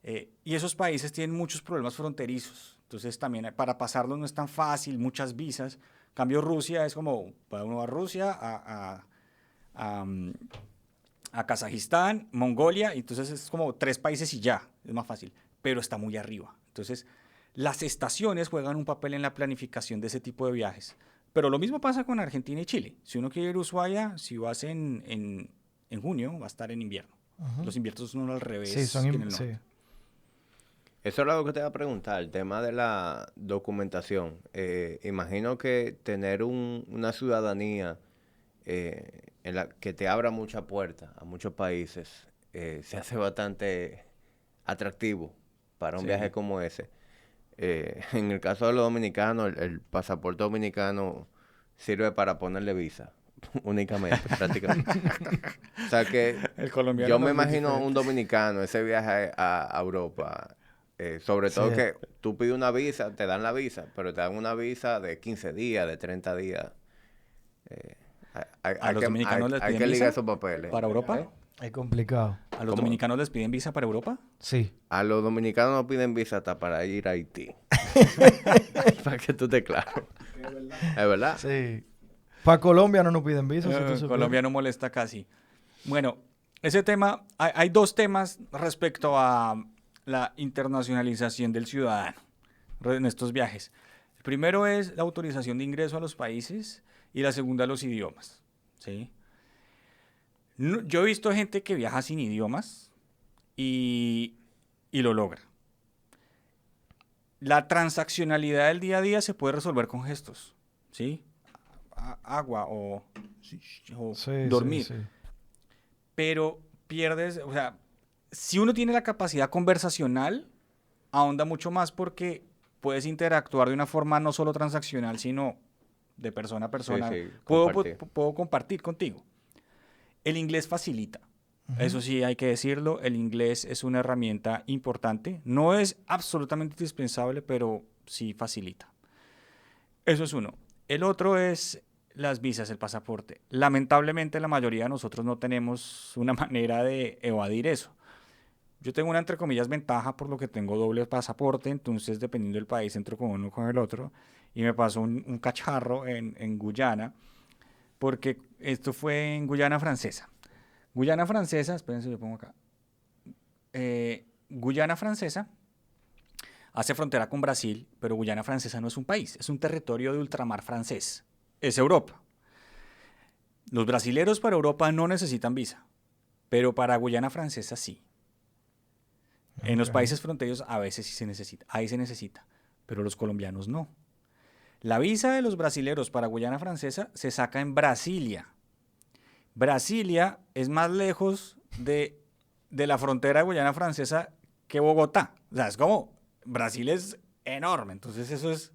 Y esos países tienen muchos problemas fronterizos. Entonces también para pasarlos no es tan fácil, muchas visas. En cambio Rusia es como, para uno a Rusia, a Kazajistán, Mongolia, entonces es como 3 países y ya, es más fácil, pero está muy arriba. Entonces, las estaciones juegan un papel en la planificación de ese tipo de viajes. Pero lo mismo pasa con Argentina y Chile. Si uno quiere ir a Ushuaia, si vas en junio, va a estar en invierno. Los inviernos son al revés. Sí, son que en el norte. Sí. Eso es lo que te iba a preguntar, el tema de la documentación. Imagino que tener una ciudadanía en la que te abra muchas puertas a muchos países se hace bastante atractivo para un viaje como ese. En el caso de los dominicanos, el pasaporte dominicano sirve para ponerle visa únicamente, prácticamente. O sea que yo me imagino un dominicano, ese viaje a Europa, sobre todo que tú pides una visa, te dan la visa, pero te dan una visa de 15 días, de 30 días. ¿A los dominicanos les piden hay que ligar visa esos papeles. para Europa? Es complicado. ¿A los dominicanos les piden visa para Europa? Sí. A los dominicanos no piden visa hasta para ir a Haití. Para que tú estés claro. ¿Es verdad? Sí. Para Colombia no nos piden visa. Colombia no molesta casi. Bueno, ese tema, hay 2 temas respecto a la internacionalización del ciudadano en estos viajes. El primero es la autorización de ingreso a los países y la segunda los idiomas. ¿Sí? Yo he visto gente que viaja sin idiomas y lo logra. La transaccionalidad del día a día se puede resolver con gestos, ¿sí? Agua o dormir. Sí. Pero pierdes, o sea, si uno tiene la capacidad conversacional, ahonda mucho más porque puedes interactuar de una forma no solo transaccional, sino de persona a persona. Sí, puedo compartir contigo. El inglés facilita. Eso sí hay que decirlo, el inglés es una herramienta importante. No es absolutamente indispensable, pero sí facilita. Eso es uno. El otro es las visas, el pasaporte. Lamentablemente la mayoría de nosotros no tenemos una manera de evadir eso. Yo tengo una, entre comillas, ventaja por lo que tengo doble pasaporte, entonces dependiendo del país entro con uno o con el otro. Y me pasó un cacharro en Guyana, porque esto fue en Guyana Francesa. Guyana Francesa, espérense, yo pongo acá. Guyana Francesa hace frontera con Brasil, pero Guyana Francesa no es un país, es un territorio de ultramar francés. Es Europa. Los brasileros para Europa no necesitan visa, pero para Guyana Francesa sí. En los países fronterizos a veces sí se necesita, ahí se necesita, pero los colombianos no. La visa de los brasileros para Guyana Francesa se saca en Brasilia. Brasilia es más lejos de la frontera de Guyana Francesa que Bogotá. O sea, es como, Brasil es enorme, entonces eso es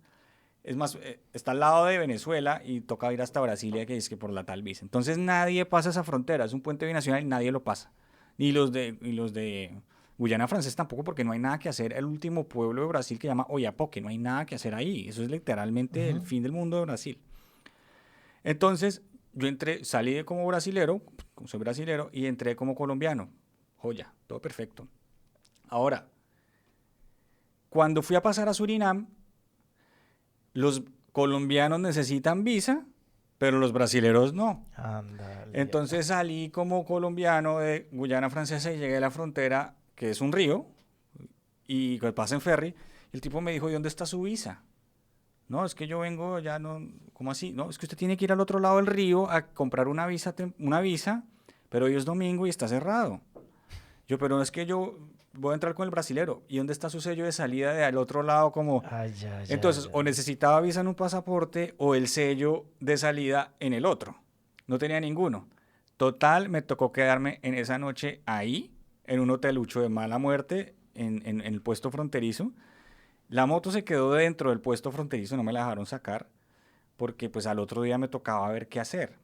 más, está al lado de Venezuela y toca ir hasta Brasilia, que es que por la tal visa. Entonces nadie pasa esa frontera, es un puente binacional y nadie lo pasa. Ni los de Guyana Francesa tampoco, porque no hay nada que hacer. El último pueblo de Brasil que se llama Oiapoque, no hay nada que hacer ahí. Eso es literalmente el fin del mundo de Brasil. Entonces, yo salí como brasilero, como soy brasilero, y entré como colombiano. Joya, todo perfecto. Ahora, cuando fui a pasar a Surinam, los colombianos necesitan visa, pero los brasileros no. Ándale. Entonces salí como colombiano de Guyana Francesa y llegué a la frontera, que es un río, y que pasa en ferry. Y el tipo me dijo, ¿y dónde está su visa? No, es que yo vengo ya no, ¿cómo así? No, es que usted tiene que ir al otro lado del río a comprar una visa, pero hoy es domingo y está cerrado. Yo, pero es que yo voy a entrar con el brasilero. ¿Y dónde está su sello de salida del otro lado? Como... Entonces, o necesitaba visa en un pasaporte o el sello de salida en el otro. No tenía ninguno. Total, me tocó quedarme en esa noche ahí, en un hotelucho de mala muerte, en el puesto fronterizo. La moto se quedó dentro del puesto fronterizo, no me la dejaron sacar, porque pues al otro día me tocaba ver qué hacer.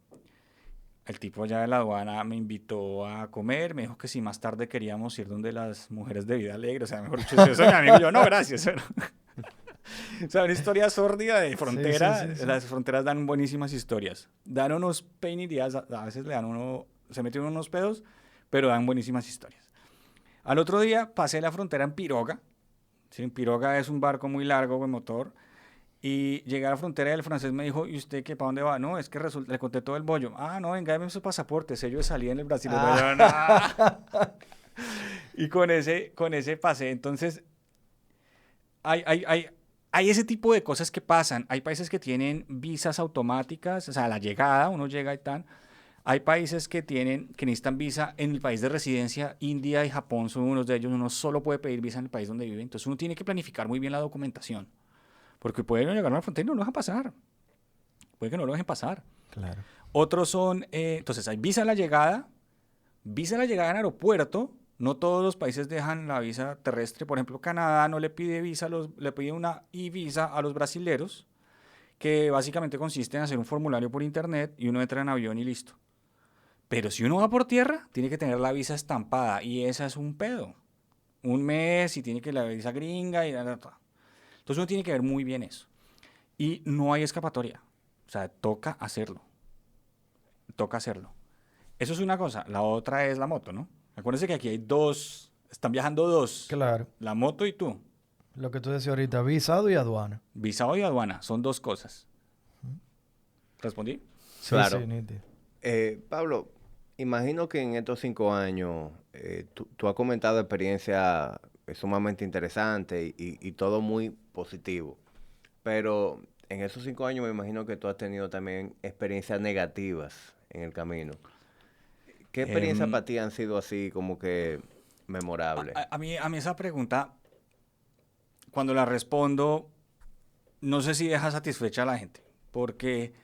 El tipo allá de la aduana me invitó a comer, me dijo que si más tarde queríamos ir donde las mujeres de vida alegre, o sea, mejor dicho, si yo soy mi amigo, yo no, gracias. O sea, una historia sórdida de frontera, sí. Las fronteras dan buenísimas historias. Dan unos pain in the ass, a veces le dan uno, se meten unos pedos, pero dan buenísimas historias. Al otro día pasé la frontera en piroga. Sí, en piroga es un barco muy largo con motor. Y llegué a la frontera y el francés me dijo, ¿y usted qué, para dónde va? No, es que le conté todo el bollo. Ah, no, venga, dame su pasaporte, sello de salida en el Brasil. Y con ese pasé. Entonces, hay ese tipo de cosas que pasan. Hay países que tienen visas automáticas, o sea, a la llegada, uno llega y tal. Hay países que necesitan visa en el país de residencia. India y Japón son unos de ellos. Uno solo puede pedir visa en el país donde vive. Entonces uno tiene que planificar muy bien la documentación. Porque pueden llegar a la frontera y no lo dejan pasar. Puede que no lo dejen pasar. Claro. Otros son, entonces hay visa a la llegada en aeropuerto. No todos los países dejan la visa terrestre. Por ejemplo, Canadá no le pide visa, le pide una e-visa a los brasileros, que básicamente consiste en hacer un formulario por internet y uno entra en avión y listo. Pero si uno va por tierra, tiene que tener la visa estampada y esa es un pedo. Un mes y tiene que la visa gringa y entonces uno tiene que ver muy bien eso. Y no hay escapatoria. O sea, toca hacerlo. Eso es una cosa. La otra es la moto, ¿no? Acuérdense que aquí hay dos, están viajando dos. Claro. La moto y tú. Lo que tú decías ahorita, visado y aduana. Visado y aduana, son dos cosas. ¿Respondí? Sí, Claro. sí, nítido. Pablo, imagino que en estos 5 años tú has comentado experiencias sumamente interesantes y todo muy positivo. Pero en esos 5 años me imagino que tú has tenido también experiencias negativas en el camino. ¿Qué experiencias para ti han sido así como que memorables? A mí esa pregunta, cuando la respondo, no sé si deja satisfecha a la gente. Porque,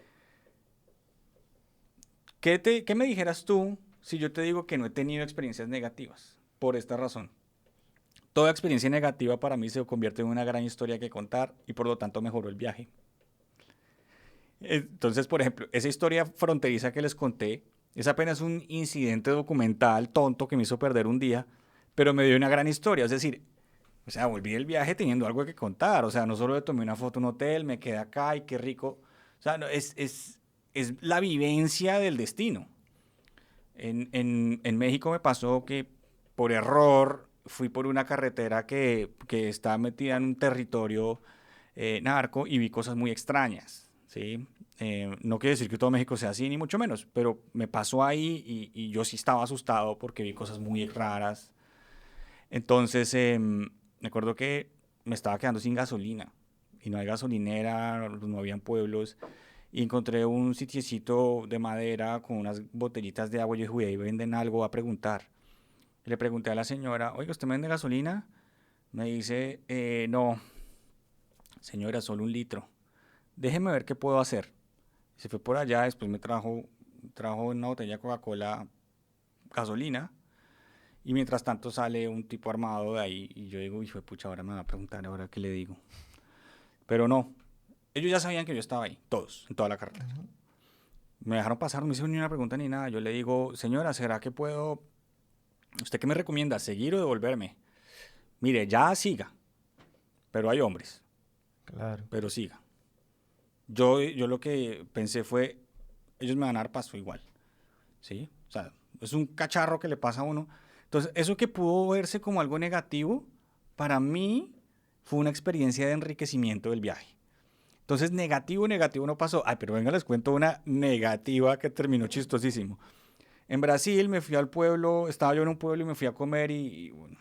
¿qué me dijeras tú si yo te digo que no he tenido experiencias negativas? Por esta razón. Toda experiencia negativa para mí se convierte en una gran historia que contar y por lo tanto mejoró el viaje. Entonces, por ejemplo, esa historia fronteriza que les conté, Es apenas un incidente documental tonto que me hizo perder un día, pero me dio una gran historia. Es decir, o sea, volví del viaje teniendo algo que contar. O sea, no solo le tomé una foto en un hotel, me quedé acá y qué rico. O sea, es la vivencia del destino. En México me pasó que por error fui por una carretera que está metida en un territorio narco y vi cosas muy extrañas, ¿sí? No quiere decir que todo México sea así, ni mucho menos, pero me pasó ahí y yo sí estaba asustado porque vi cosas muy raras. Entonces, me acuerdo que me estaba quedando sin gasolina y no hay gasolinera, no habían pueblos. Y encontré un sitiecito de madera con unas botellitas de agua. Yo dije, ahí venden algo, a preguntar. Le pregunté a la señora, oiga, ¿usted me vende gasolina? Me dice, no, señora, solo 1 litro. Déjeme ver qué puedo hacer. Se fue por allá, después me trajo una botella de Coca-Cola gasolina. Y mientras tanto sale un tipo armado de ahí. Y yo digo, hijo de pucha, ahora me va a preguntar, ¿ahora qué le digo? Pero no, ellos ya sabían que yo estaba ahí, todos, en toda la carretera. Me dejaron pasar, no me hicieron ni una pregunta ni nada. Yo le digo, señora, ¿será que puedo? ¿Usted qué me recomienda, seguir o devolverme? Mire, ya siga, pero hay hombres, Claro. pero siga. Yo lo que pensé fue, ellos me van a dar paso igual, ¿sí? O sea, es un cacharro que le pasa a uno. Entonces, eso que pudo verse como algo negativo, para mí fue una experiencia de enriquecimiento del viaje. Entonces, negativo no pasó. Ay, pero venga, les cuento una negativa que terminó chistosísimo. En Brasil me fui al pueblo, estaba yo en un pueblo y me fui a comer bueno.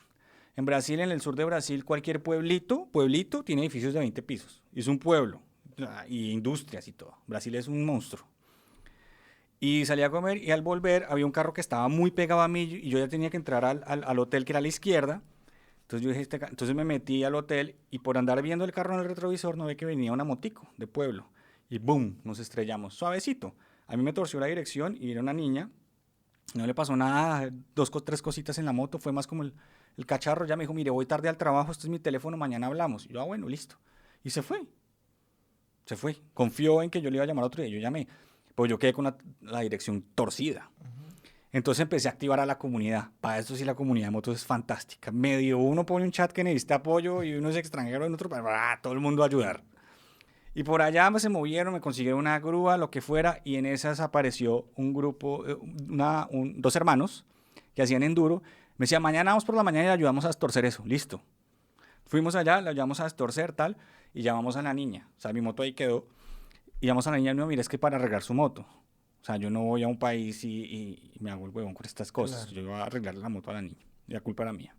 En Brasil, en el sur de Brasil, cualquier pueblito tiene edificios de 20 pisos. Y es un pueblo, y industrias y todo. Brasil es un monstruo. Y salí a comer y al volver había un carro que estaba muy pegado a mí y yo ya tenía que entrar al hotel que era a la izquierda. Entonces yo dije, entonces me metí al hotel y por andar viendo el carro en el retrovisor no ve que venía una motico de pueblo. Y boom, nos estrellamos, suavecito. A mí me torció la dirección y era una niña. No le pasó nada, tres cositas en la moto. Fue más como el cacharro. Ya me dijo, mire, voy tarde al trabajo, este es mi teléfono, mañana hablamos. Y yo, bueno, listo. Y se fue. Se fue. Confió en que yo le iba a llamar otro día. Yo llamé. Pues yo quedé con la dirección torcida. Entonces empecé a activar a la comunidad. Para eso sí la comunidad de motos es fantástica. Medio uno pone un chat que necesita apoyo y uno es extranjero en otro, todo el mundo a ayudar. Y por allá se movieron, me consiguieron una grúa, lo que fuera, y en esas apareció un grupo, 2 hermanos que hacían enduro. Me decían, mañana vamos por la mañana y le ayudamos a destorcer eso. Listo. Fuimos allá, le ayudamos a destorcer tal, y llamamos a la niña. O sea, mi moto ahí quedó. Y llamamos a la niña, no, mira, es que para arreglar su moto. O sea, yo no voy a un país y me hago el huevón con estas cosas. Claro. Yo voy a arreglar la moto a la niña. Y la culpa era mía.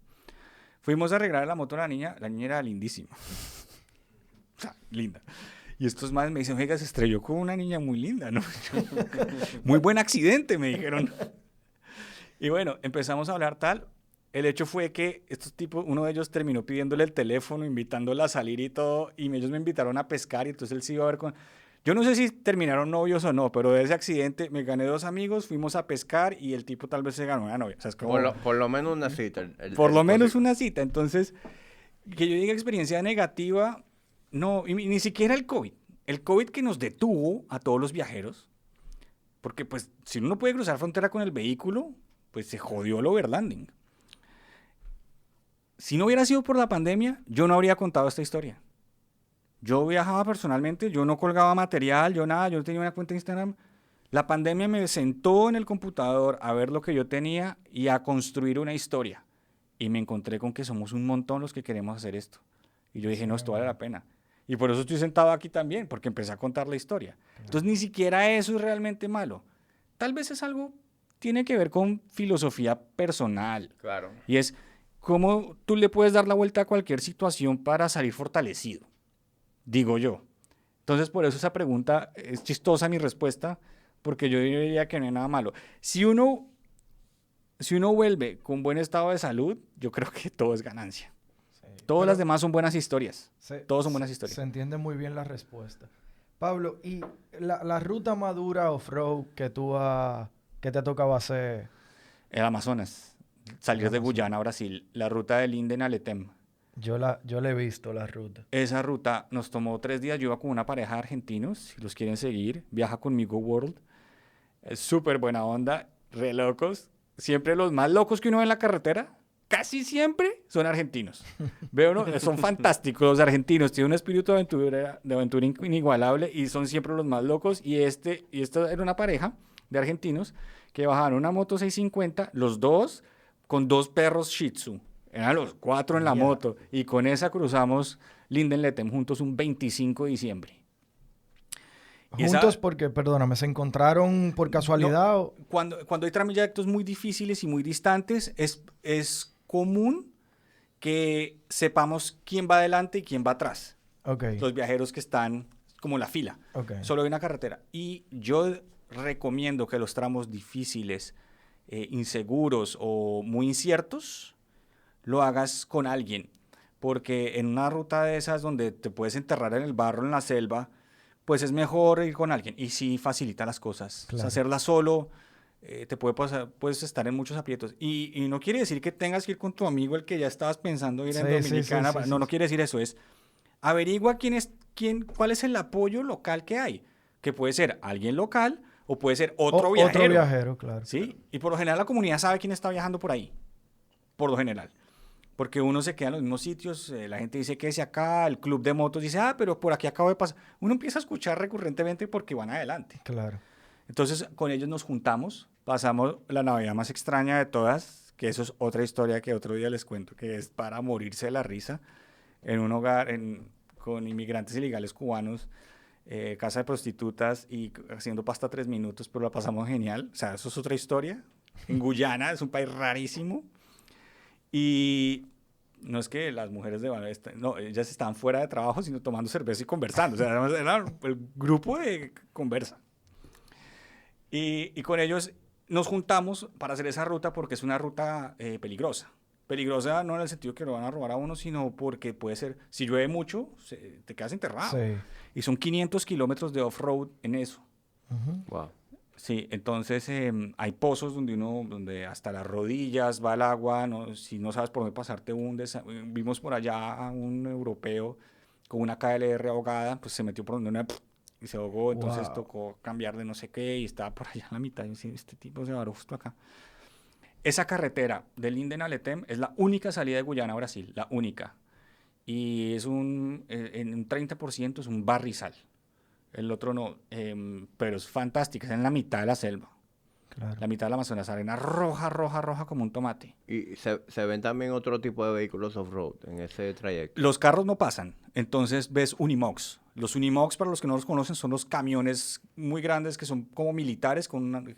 Fuimos a arreglar la moto a la niña era lindísima. O sea, linda. Y estos más me dicen, oiga, se estrelló con una niña muy linda, ¿no? Muy buen accidente, me dijeron. Y bueno, empezamos a hablar tal. El hecho fue que estos tipos, uno de ellos terminó pidiéndole el teléfono, invitándola a salir y todo. Y ellos me invitaron a pescar y entonces él se iba a ver con... Yo no sé si terminaron novios o no, pero de ese accidente me gané 2 amigos, fuimos a pescar y el tipo tal vez se ganó una novia. O sea, es como... por lo menos una cita. Por lo menos una cita. Entonces, que yo diga experiencia negativa, no, y ni siquiera el COVID. El COVID que nos detuvo a todos los viajeros, porque pues si uno no puede cruzar frontera con el vehículo, pues se jodió el overlanding. Si no hubiera sido por la pandemia, yo no habría contado esta historia. Yo viajaba personalmente, yo no colgaba material, yo nada, yo no tenía una cuenta de Instagram. La pandemia me sentó en el computador a ver lo que yo tenía y a construir una historia. Y me encontré con que somos un montón los que queremos hacer esto. Y yo dije, no, esto vale la pena. Y por eso estoy sentado aquí también, porque empecé a contar la historia. Claro. Entonces, ni siquiera eso es realmente malo. Tal vez es algo, tiene que ver con filosofía personal. Claro. Y es cómo tú le puedes dar la vuelta a cualquier situación para salir fortalecido. Digo yo. Entonces, por eso esa pregunta es chistosa mi respuesta, porque yo diría que no hay nada malo. Si uno vuelve con buen estado de salud, yo creo que todo es ganancia. Sí, todas las demás son buenas historias. Todos son buenas historias. Se entiende muy bien la respuesta. Pablo, ¿y la ruta más dura off-road que te ha tocado hacer? El Amazonas. Salir de Guyana a Brasil. La ruta del Linden al Etem. Yo la he visto, la ruta. Esa ruta nos tomó 3 días. Yo iba con una pareja de argentinos, si los quieren seguir, Viaja Conmigo World. Es súper buena onda, re locos. Siempre los más locos que uno ve en la carretera, casi siempre son argentinos. Veo uno, son fantásticos los argentinos, tienen un espíritu de aventura inigualable y son siempre los más locos. Y esta era una pareja de argentinos que bajaron una moto 650, los dos con 2 perros Shih Tzu. Eran los 4 en la moto y con esa cruzamos Linden-Lethem juntos un 25 de diciembre. ¿Juntos porque, perdóname, se encontraron por casualidad? No, cuando hay trayectos muy difíciles y muy distantes, es común que sepamos quién va adelante y quién va atrás. Okay. Los viajeros que están como la fila. Okay. Solo hay una carretera. Y yo recomiendo que los tramos difíciles, inseguros o muy inciertos, lo hagas con alguien. Porque en una ruta de esas donde te puedes enterrar en el barro, en la selva, pues es mejor ir con alguien y sí facilita las cosas. Claro. O sea, hacerla solo te puede pasar, puedes estar en muchos aprietos. Y no quiere decir que tengas que ir con tu amigo, el que ya estabas pensando ir en Dominicana. No quiere decir eso. Es averigua cuál es el apoyo local que hay. Que puede ser alguien local o puede ser otro viajero. Otro viajero, claro. ¿Sí? Y por lo general la comunidad sabe quién está viajando por ahí. Por lo general. Porque uno se queda en los mismos sitios, la gente dice que es acá, el club de motos dice, pero por aquí acabo de pasar. Uno empieza a escuchar recurrentemente porque van adelante. Claro. Entonces, con ellos nos juntamos, pasamos la Navidad más extraña de todas, que eso es otra historia que otro día les cuento, que es para morirse de la risa, en un hogar con inmigrantes ilegales cubanos, casa de prostitutas y haciendo pasta 3 minutos, pero la pasamos genial. O sea, eso es otra historia. En Guyana, es un país rarísimo. Y no es que las mujeres no, ellas estaban fuera de trabajo, sino tomando cerveza y conversando. O sea, era el grupo de conversa. Y con ellos nos juntamos para hacer esa ruta porque es una ruta peligrosa. Peligrosa no en el sentido que lo van a robar a uno, sino porque puede ser, si llueve mucho, te quedas enterrado. Sí. Y son 500 kilómetros de off-road en eso. Wow. Sí, entonces hay pozos donde hasta las rodillas va el agua, ¿no? Si no sabes por dónde pasar te hundes. Vimos por allá a un europeo con una KLR ahogada, pues se metió por donde y se ahogó, entonces tocó cambiar de no sé qué y estaba por allá en la mitad. Y este tipo se varó justo acá. Esa carretera de Linden a Lethem es la única salida de Guyana a Brasil, la única. Y es en un 30% es un barrizal. El otro no, pero es fantástica, es en la mitad de la selva. Claro. La mitad del Amazonas, arena roja como un tomate. ¿Y se ven también otro tipo de vehículos off-road en ese trayecto? Los carros no pasan, entonces ves Unimogs. Los Unimogs, para los que no los conocen, son los camiones muy grandes que son como militares,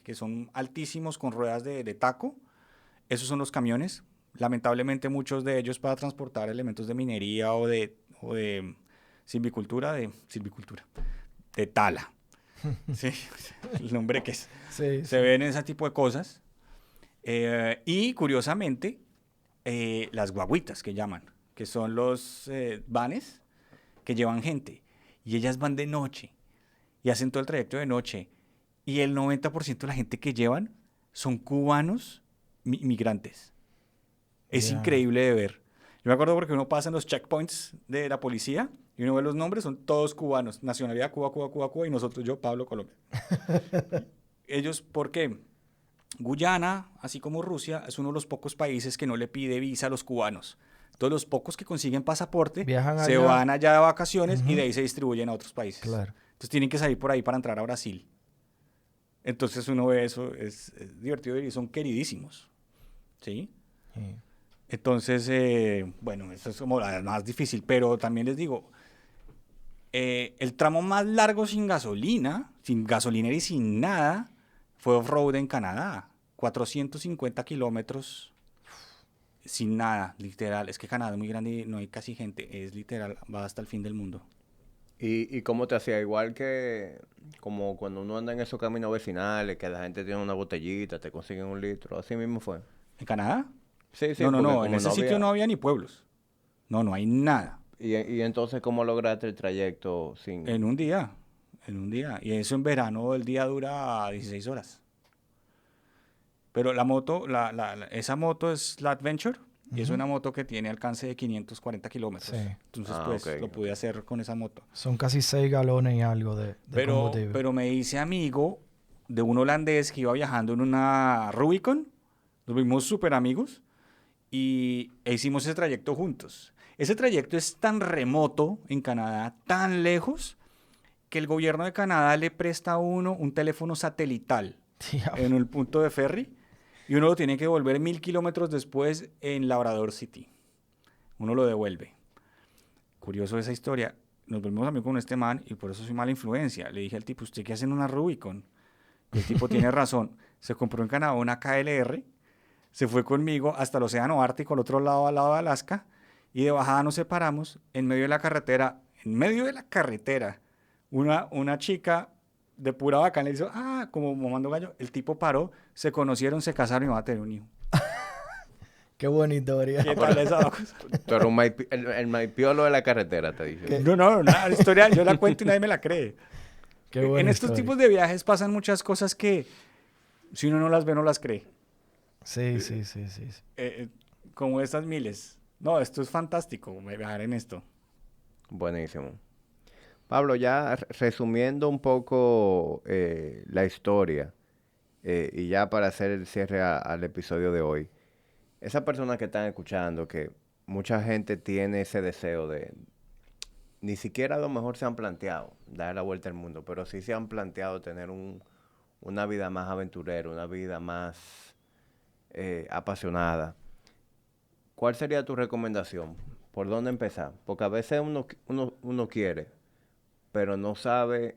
que son altísimos con ruedas de taco. Esos son los camiones. Lamentablemente muchos de ellos para transportar elementos de minería o de silvicultura, de tala. Sí, el nombre que es. Sí, se ven ese tipo de cosas. Y curiosamente, las guaguitas que llaman, que son los vanes que llevan gente. Y ellas van de noche y hacen todo el trayecto de noche. Y el 90% de la gente que llevan son cubanos migrantes. Es increíble de ver. Yo me acuerdo porque uno pasa en los checkpoints de la policía y uno ve los nombres, son todos cubanos. Nacionalidad Cuba, y nosotros, yo, Pablo, Colombia. Ellos, ¿por qué? Guyana, así como Rusia, es uno de los pocos países que no le pide visa a los cubanos. Todos los pocos que consiguen pasaporte se van allá de vacaciones y de ahí se distribuyen a otros países. Claro. Entonces tienen que salir por ahí para entrar a Brasil. Entonces uno ve eso, es divertido y son queridísimos. ¿Sí? Sí. Entonces, bueno, eso es como la más difícil, pero también les digo, el tramo más largo sin gasolinera y sin nada, fue off-road en Canadá. 450 kilómetros sin nada, literal. Es que Canadá es muy grande y no hay casi gente, es literal, va hasta el fin del mundo. ¿Y cómo te hacía? Igual que como cuando uno anda en esos caminos vecinales, que la gente tiene una botellita, te consiguen 1 litro, así mismo fue. ¿En Canadá? Sí, No, en ese sitio no había ni pueblos. No hay nada. ¿Y entonces cómo lograste el trayecto sin...? En un día. Y eso en verano el día dura 16 horas. Pero la moto, esa moto es la Adventure y es una moto que tiene alcance de 540 kilómetros. Sí. Entonces, lo pude hacer con esa moto. Son casi 6 galones y algo de combustible. Pero me hice amigo de un holandés que iba viajando en una Rubicon. Nos vimos súper amigos e hicimos ese trayecto juntos. Ese trayecto es tan remoto en Canadá, tan lejos, que el gobierno de Canadá le presta a uno un teléfono satelital en el punto de ferry y uno lo tiene que devolver 1000 kilómetros después en Labrador City. Uno lo devuelve. Curioso esa historia. Nos volvimos amigos con este man y por eso soy mala influencia. Le dije al tipo, ¿usted qué hace en una Rubicon? Y el tipo tiene razón. Se compró en Canadá una KLR, se fue conmigo hasta el Océano Ártico, al otro lado, al lado de Alaska, y de bajada nos separamos en medio de la carretera, una chica de pura bacana le hizo, como mamando gallo. El tipo paró, se conocieron, se casaron y van a tener un hijo. Qué buena historia. ¿Qué tal esa cosa? Tú eres el maipiolo de la carretera, te dije. No, la historia yo la cuento y nadie me la cree. Qué buena En estos historia. tipos de viajes pasan muchas cosas que si uno no las ve, no las cree. Sí. Como estas miles. No, esto es fantástico, viajar en esto. Buenísimo. Pablo, ya resumiendo un poco la historia y ya para hacer el cierre al episodio de hoy, esas personas que están escuchando, que mucha gente tiene ese deseo de, ni siquiera a lo mejor se han planteado dar la vuelta al mundo, pero sí se han planteado tener una vida más aventurera, una vida más apasionada. ¿Cuál sería tu recomendación? ¿Por dónde empezar? Porque a veces uno quiere, pero no sabe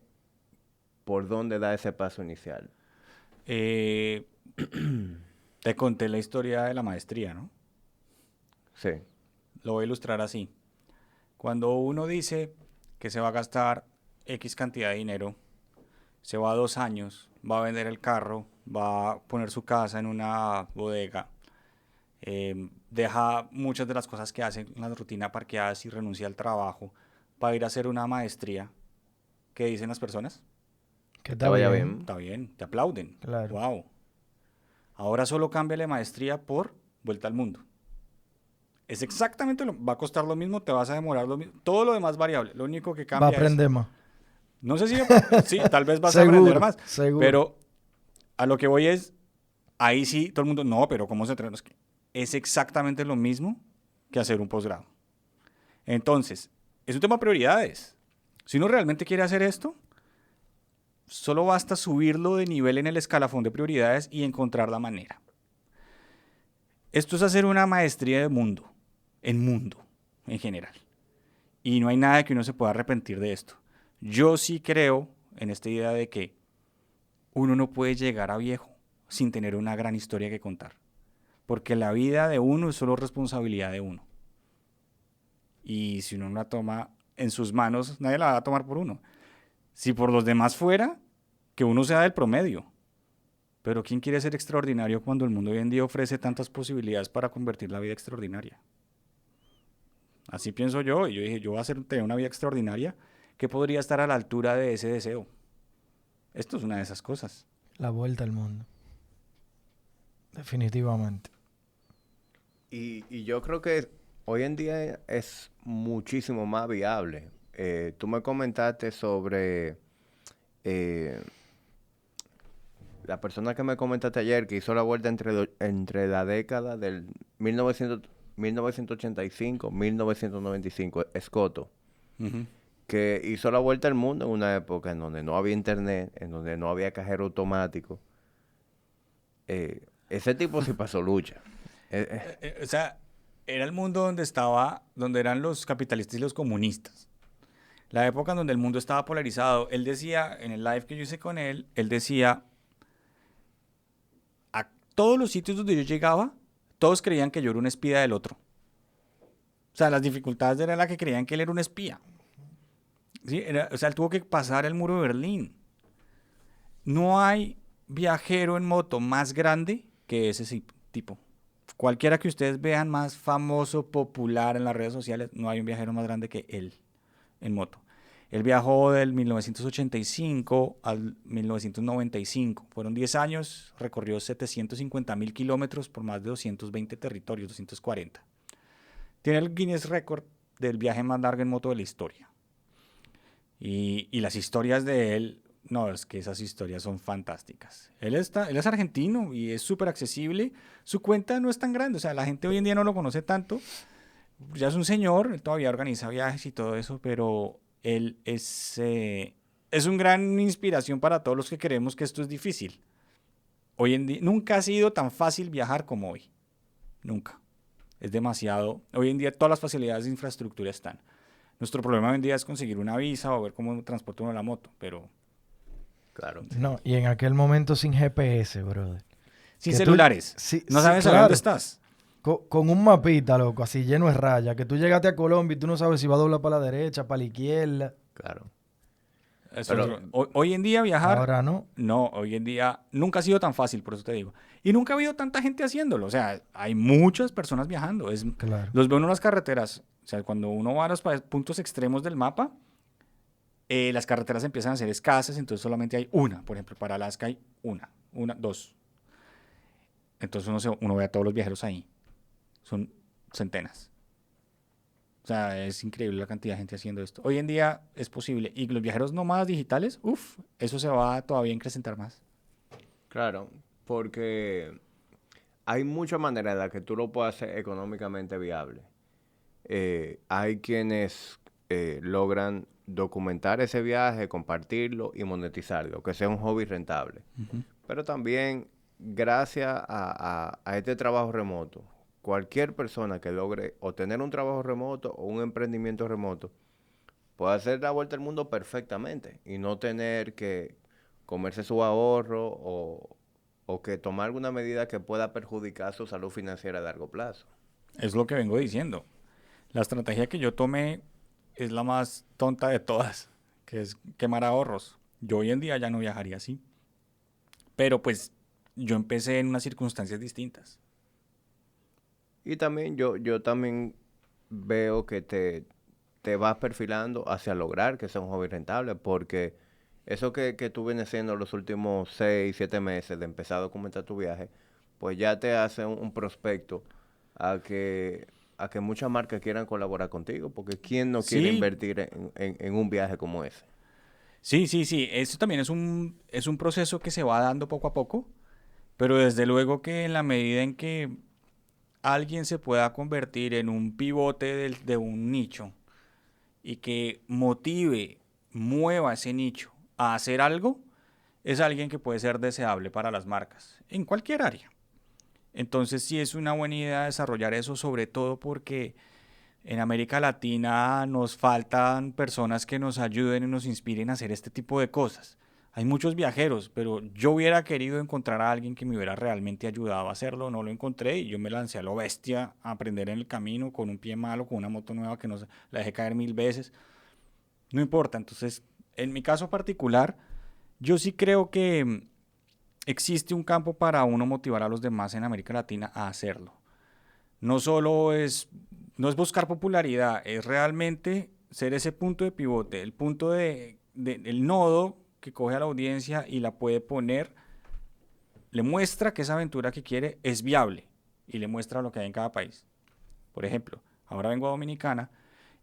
por dónde dar ese paso inicial. Te conté la historia de la maestría, ¿no? Sí. Lo voy a ilustrar así. Cuando uno dice que se va a gastar X cantidad de dinero, se va a 2 años, va a vender el carro, va a poner su casa en una bodega, deja muchas de las cosas que hace en la rutina parqueadas y renuncia al trabajo para ir a hacer una maestría, ¿qué dicen las personas? Que Te vaya bien. Está bien, te aplauden. Claro. Wow. Ahora solo cambia la maestría por vuelta al mundo. Es exactamente va a costar lo mismo, te vas a demorar lo mismo. Todo lo demás variable. Lo único que cambia Va a aprender más. No sé si... sí, tal vez vas Seguro, a aprender más. seguro. Pero a lo que voy es... Ahí sí, todo el mundo... No, pero ¿cómo se entrena? Es exactamente lo mismo que hacer un posgrado. Entonces, es un tema de prioridades. Si uno realmente quiere hacer esto, solo basta subirlo de nivel en el escalafón de prioridades y encontrar la manera. Esto es hacer una maestría de mundo, en general. Y no hay nada que uno se pueda arrepentir de esto. Yo sí creo en esta idea de que uno no puede llegar a viejo sin tener una gran historia que contar. Porque la vida de uno es solo responsabilidad de uno. Y si uno la toma en sus manos, nadie la va a tomar por uno. Si por los demás fuera, que uno sea del promedio. Pero ¿quién quiere ser extraordinario cuando el mundo hoy en día ofrece tantas posibilidades para convertir la vida extraordinaria? Así pienso yo. Y yo dije, yo voy a tener una vida extraordinaria que podría estar a la altura de ese deseo. Esto es una de esas cosas. La vuelta al mundo. Definitivamente. Y yo creo que hoy en día es muchísimo más viable. Tú me comentaste sobre la persona que me comentaste ayer que hizo la vuelta entre la década del 1985 1995, Escoto, que hizo la vuelta al mundo en una época en donde no había internet, en donde no había cajero automático. Ese tipo sí pasó lucha. O sea, era el mundo donde eran los capitalistas y los comunistas. La época en donde el mundo estaba polarizado. Él decía, en el live que yo hice con él, él decía, a todos los sitios donde yo llegaba, todos creían que yo era un espía del otro. O sea, las dificultades eran las que creían que él era un espía. ¿Sí? O sea, él tuvo que pasar el muro de Berlín. No hay viajero en moto más grande que ese tipo. Cualquiera que ustedes vean más famoso, popular en las redes sociales, no hay un viajero más grande que él en moto. Él viajó del 1985 al 1995. Fueron 10 años, recorrió 750,000 kilómetros por más de 220 territorios, 240. Tiene el Guinness Record del viaje más largo en moto de la historia. Y las historias de él No, es que esas historias son fantásticas. Él es argentino y es súper accesible. Su cuenta no es tan grande, o sea, la gente hoy en día no lo conoce tanto. Ya es un señor, él todavía organiza viajes y todo eso, pero él es un gran inspiración para todos los que creemos que esto es difícil. Hoy en día, nunca ha sido tan fácil viajar como hoy. Nunca. Es demasiado. Hoy en día todas las facilidades de infraestructura están. Nuestro problema hoy en día es conseguir una visa o ver cómo transporta uno la moto, pero Claro. No, y en aquel momento sin GPS, brother. sin Que tú- celulares. sí, No sí, sabes saber claro. dónde estás. Con un mapita, loco, así lleno de rayas. Que tú llegaste a Colombia y tú no sabes si va a doblar para la derecha, para la izquierda. Claro. Es Pero- otro. Hoy en día viajar, Ahora no. no, hoy en día nunca ha sido tan fácil, por eso te digo. Y nunca ha habido tanta gente haciéndolo. O sea, hay muchas personas viajando. Claro. Los veo en las carreteras. O sea, cuando uno va a los puntos extremos del mapa, las carreteras empiezan a ser escasas, entonces solamente hay una. Por ejemplo, para Alaska hay dos. Entonces uno ve a todos los viajeros ahí. Son centenas. O sea, es increíble la cantidad de gente haciendo esto. Hoy en día es posible. Y los viajeros nómadas digitales, eso se va a todavía a incrementar más. Claro, porque hay muchas maneras en las que tú lo puedes hacer económicamente viable. Hay quienes logran documentar ese viaje, compartirlo y monetizarlo, que sea un hobby rentable. Pero también, gracias a este trabajo remoto, cualquier persona que logre o tener un trabajo remoto o un emprendimiento remoto puede hacer la vuelta al mundo perfectamente y no tener que comerse su ahorro o que tomar alguna medida que pueda perjudicar su salud financiera a largo plazo. Es lo que vengo diciendo. La estrategia que yo tomé es la más tonta de todas, que es quemar ahorros. Yo hoy en día ya no viajaría así. Pero pues yo empecé en unas circunstancias distintas. Y también yo también veo que te vas perfilando hacia lograr que sea un hobby rentable, porque eso que tú vienes haciendo los últimos 6, 7 meses de empezar a documentar tu viaje, pues ya te hace un prospecto a que muchas marcas quieran colaborar contigo, porque ¿quién no quiere Sí, invertir en un viaje como ese? sí. Eso también es un proceso que se va dando poco a poco, pero desde luego que en la medida en que alguien se pueda convertir en un pivote de un nicho y que mueva ese nicho a hacer algo, es alguien que puede ser deseable para las marcas, en cualquier área. Entonces sí es una buena idea desarrollar eso, sobre todo porque en América Latina nos faltan personas que nos ayuden y nos inspiren a hacer este tipo de cosas. Hay muchos viajeros, pero yo hubiera querido encontrar a alguien que me hubiera realmente ayudado a hacerlo. No lo encontré y yo me lancé a lo bestia a aprender en el camino con un pie malo, con una moto nueva que no la dejé caer 1000 veces. No importa. Entonces, en mi caso particular, yo sí creo que existe un campo para uno motivar a los demás en América Latina a hacerlo. No solo no es buscar popularidad, es realmente ser ese punto de pivote, el punto el nodo que coge a la audiencia y la puede poner, le muestra que esa aventura que quiere es viable y le muestra lo que hay en cada país. Por ejemplo, ahora vengo a Dominicana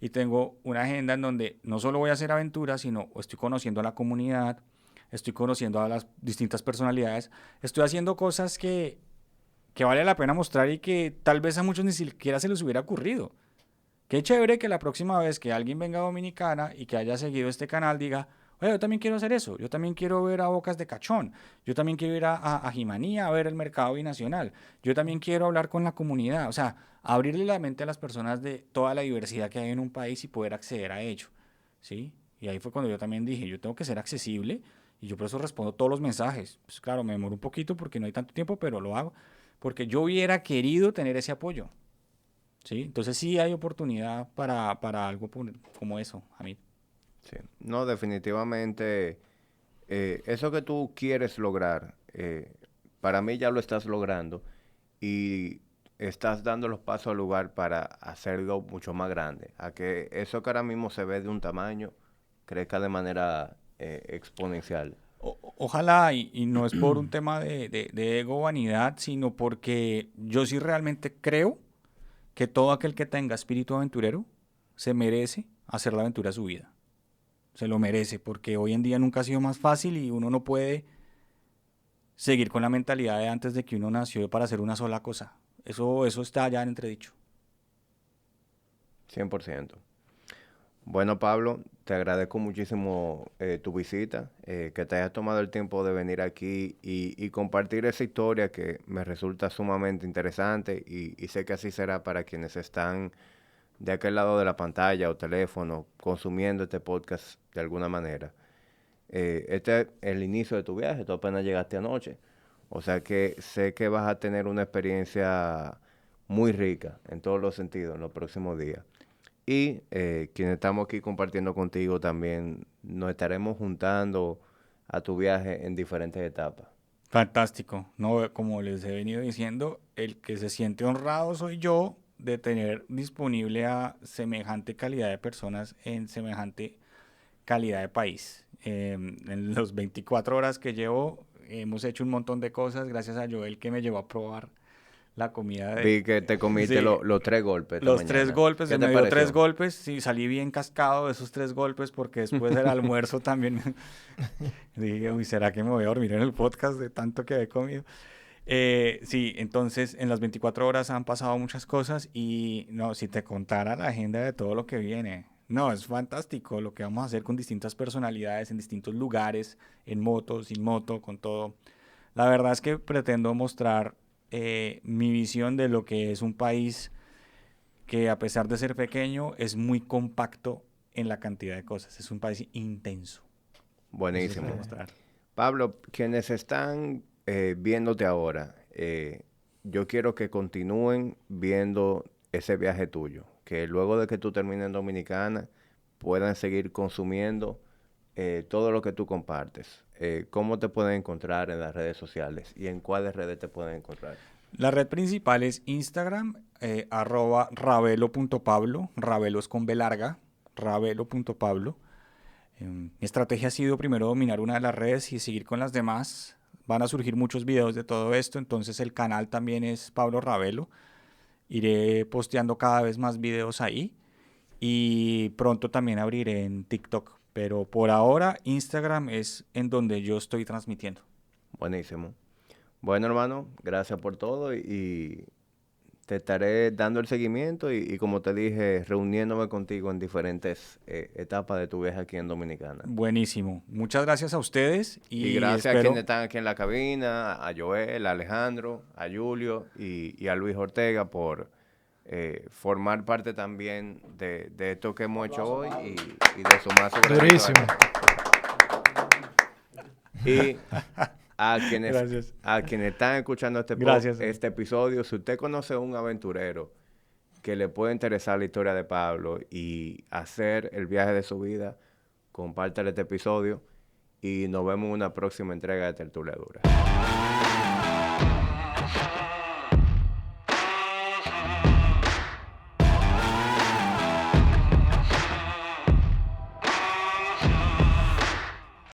y tengo una agenda en donde no solo voy a hacer aventuras, sino estoy conociendo a la comunidad, estoy conociendo a las distintas personalidades, estoy haciendo cosas que vale la pena mostrar y que tal vez a muchos ni siquiera se les hubiera ocurrido. Qué chévere que la próxima vez que alguien venga a Dominicana y que haya seguido este canal diga, oye, yo también quiero hacer eso, yo también quiero ver a Bocas de Cachón, yo también quiero ir a Jimaní a ver el mercado binacional, yo también quiero hablar con la comunidad, o sea, abrirle la mente a las personas de toda la diversidad que hay en un país y poder acceder a ello, ¿sí? Y ahí fue cuando yo también dije, yo tengo que ser accesible y yo por eso respondo todos los mensajes. Pues claro, me demoro un poquito porque no hay tanto tiempo, pero lo hago porque yo hubiera querido tener ese apoyo, ¿sí? Entonces sí hay oportunidad para algo como eso, Hamid. Sí. No, definitivamente, eso que tú quieres lograr, para mí ya lo estás logrando y estás dando los pasos al lugar para hacerlo mucho más grande, a que eso que ahora mismo se ve de un tamaño crezca de manera exponencial. Ojalá, y no es por un tema de ego o vanidad, sino porque yo sí realmente creo que todo aquel que tenga espíritu aventurero se merece hacer la aventura de su vida. se lo merece, porque hoy en día nunca ha sido más fácil y uno no puede seguir con la mentalidad de antes de que uno nació para hacer una sola cosa. Eso está ya en entredicho. 100%. Bueno, Pablo, te agradezco muchísimo tu visita, que te hayas tomado el tiempo de venir aquí y compartir esa historia que me resulta sumamente interesante y sé que así será para quienes están de aquel lado de la pantalla o teléfono consumiendo este podcast de alguna manera. Este es el inicio de tu viaje, tú apenas llegaste anoche, o sea que sé que vas a tener una experiencia muy rica en todos los sentidos en los próximos días. Y quienes estamos aquí compartiendo contigo también nos estaremos juntando a tu viaje en diferentes etapas. Fantástico. No, como les he venido diciendo, el que se siente honrado soy yo de tener disponible a semejante calidad de personas en semejante calidad de país. En los 24 horas que llevo, hemos hecho un montón de cosas gracias a Joel que me llevó a probar la comida de... Vi que te comiste Sí, los 3 golpes esta los 3 mañana. golpes, ¿Qué se te me dio 3 pareció? golpes, sí, salí bien cascado de esos 3 golpes porque después del almuerzo también dije, uy, ¿será que me voy a dormir en el podcast de tanto que he comido? Sí, entonces en las 24 horas han pasado muchas cosas y no, si te contara la agenda de todo lo que viene, no, es fantástico lo que vamos a hacer con distintas personalidades en distintos lugares, en moto, sin moto, con todo. La verdad es que pretendo mostrar mi visión de lo que es un país que a pesar de ser pequeño es muy compacto en la cantidad de cosas, es un país intenso. Eso Buenísimo. quiero mostrar. Pablo, quienes están viéndote ahora, yo quiero que continúen viendo ese viaje tuyo, que luego de que tú termines en Dominicana puedan seguir consumiendo todo lo que tú compartes. ¿Cómo te pueden encontrar en las redes sociales y en cuáles redes te pueden encontrar? La red principal es Instagram, @ravelo.pablo, Ravelo es con B larga, ravelo.pablo. Mi estrategia ha sido primero dominar una de las redes y seguir con las demás. Van a surgir muchos videos de todo esto, entonces el canal también es Pablo Ravelo. Iré posteando cada vez más videos ahí y pronto también abriré en TikTok. Pero por ahora Instagram es en donde yo estoy transmitiendo. Buenísimo. Bueno, hermano, gracias por todo y te estaré dando el seguimiento y como te dije, reuniéndome contigo en diferentes etapas de tu viaje aquí en Dominicana. Buenísimo. Muchas gracias a ustedes Y y gracias a espero... quienes están aquí en la cabina, a Joel, a Alejandro, a Julio y a Luis Ortega por formar parte también de esto que hemos hecho hoy y de sumar su granito de Durísimo. arena. Y Gracias. a quienes están escuchando Gracias. este episodio, si usted conoce a un aventurero que le puede interesar la historia de Pablo y hacer el viaje de su vida, compártale este episodio y nos vemos en una próxima entrega de Tertulia Dura.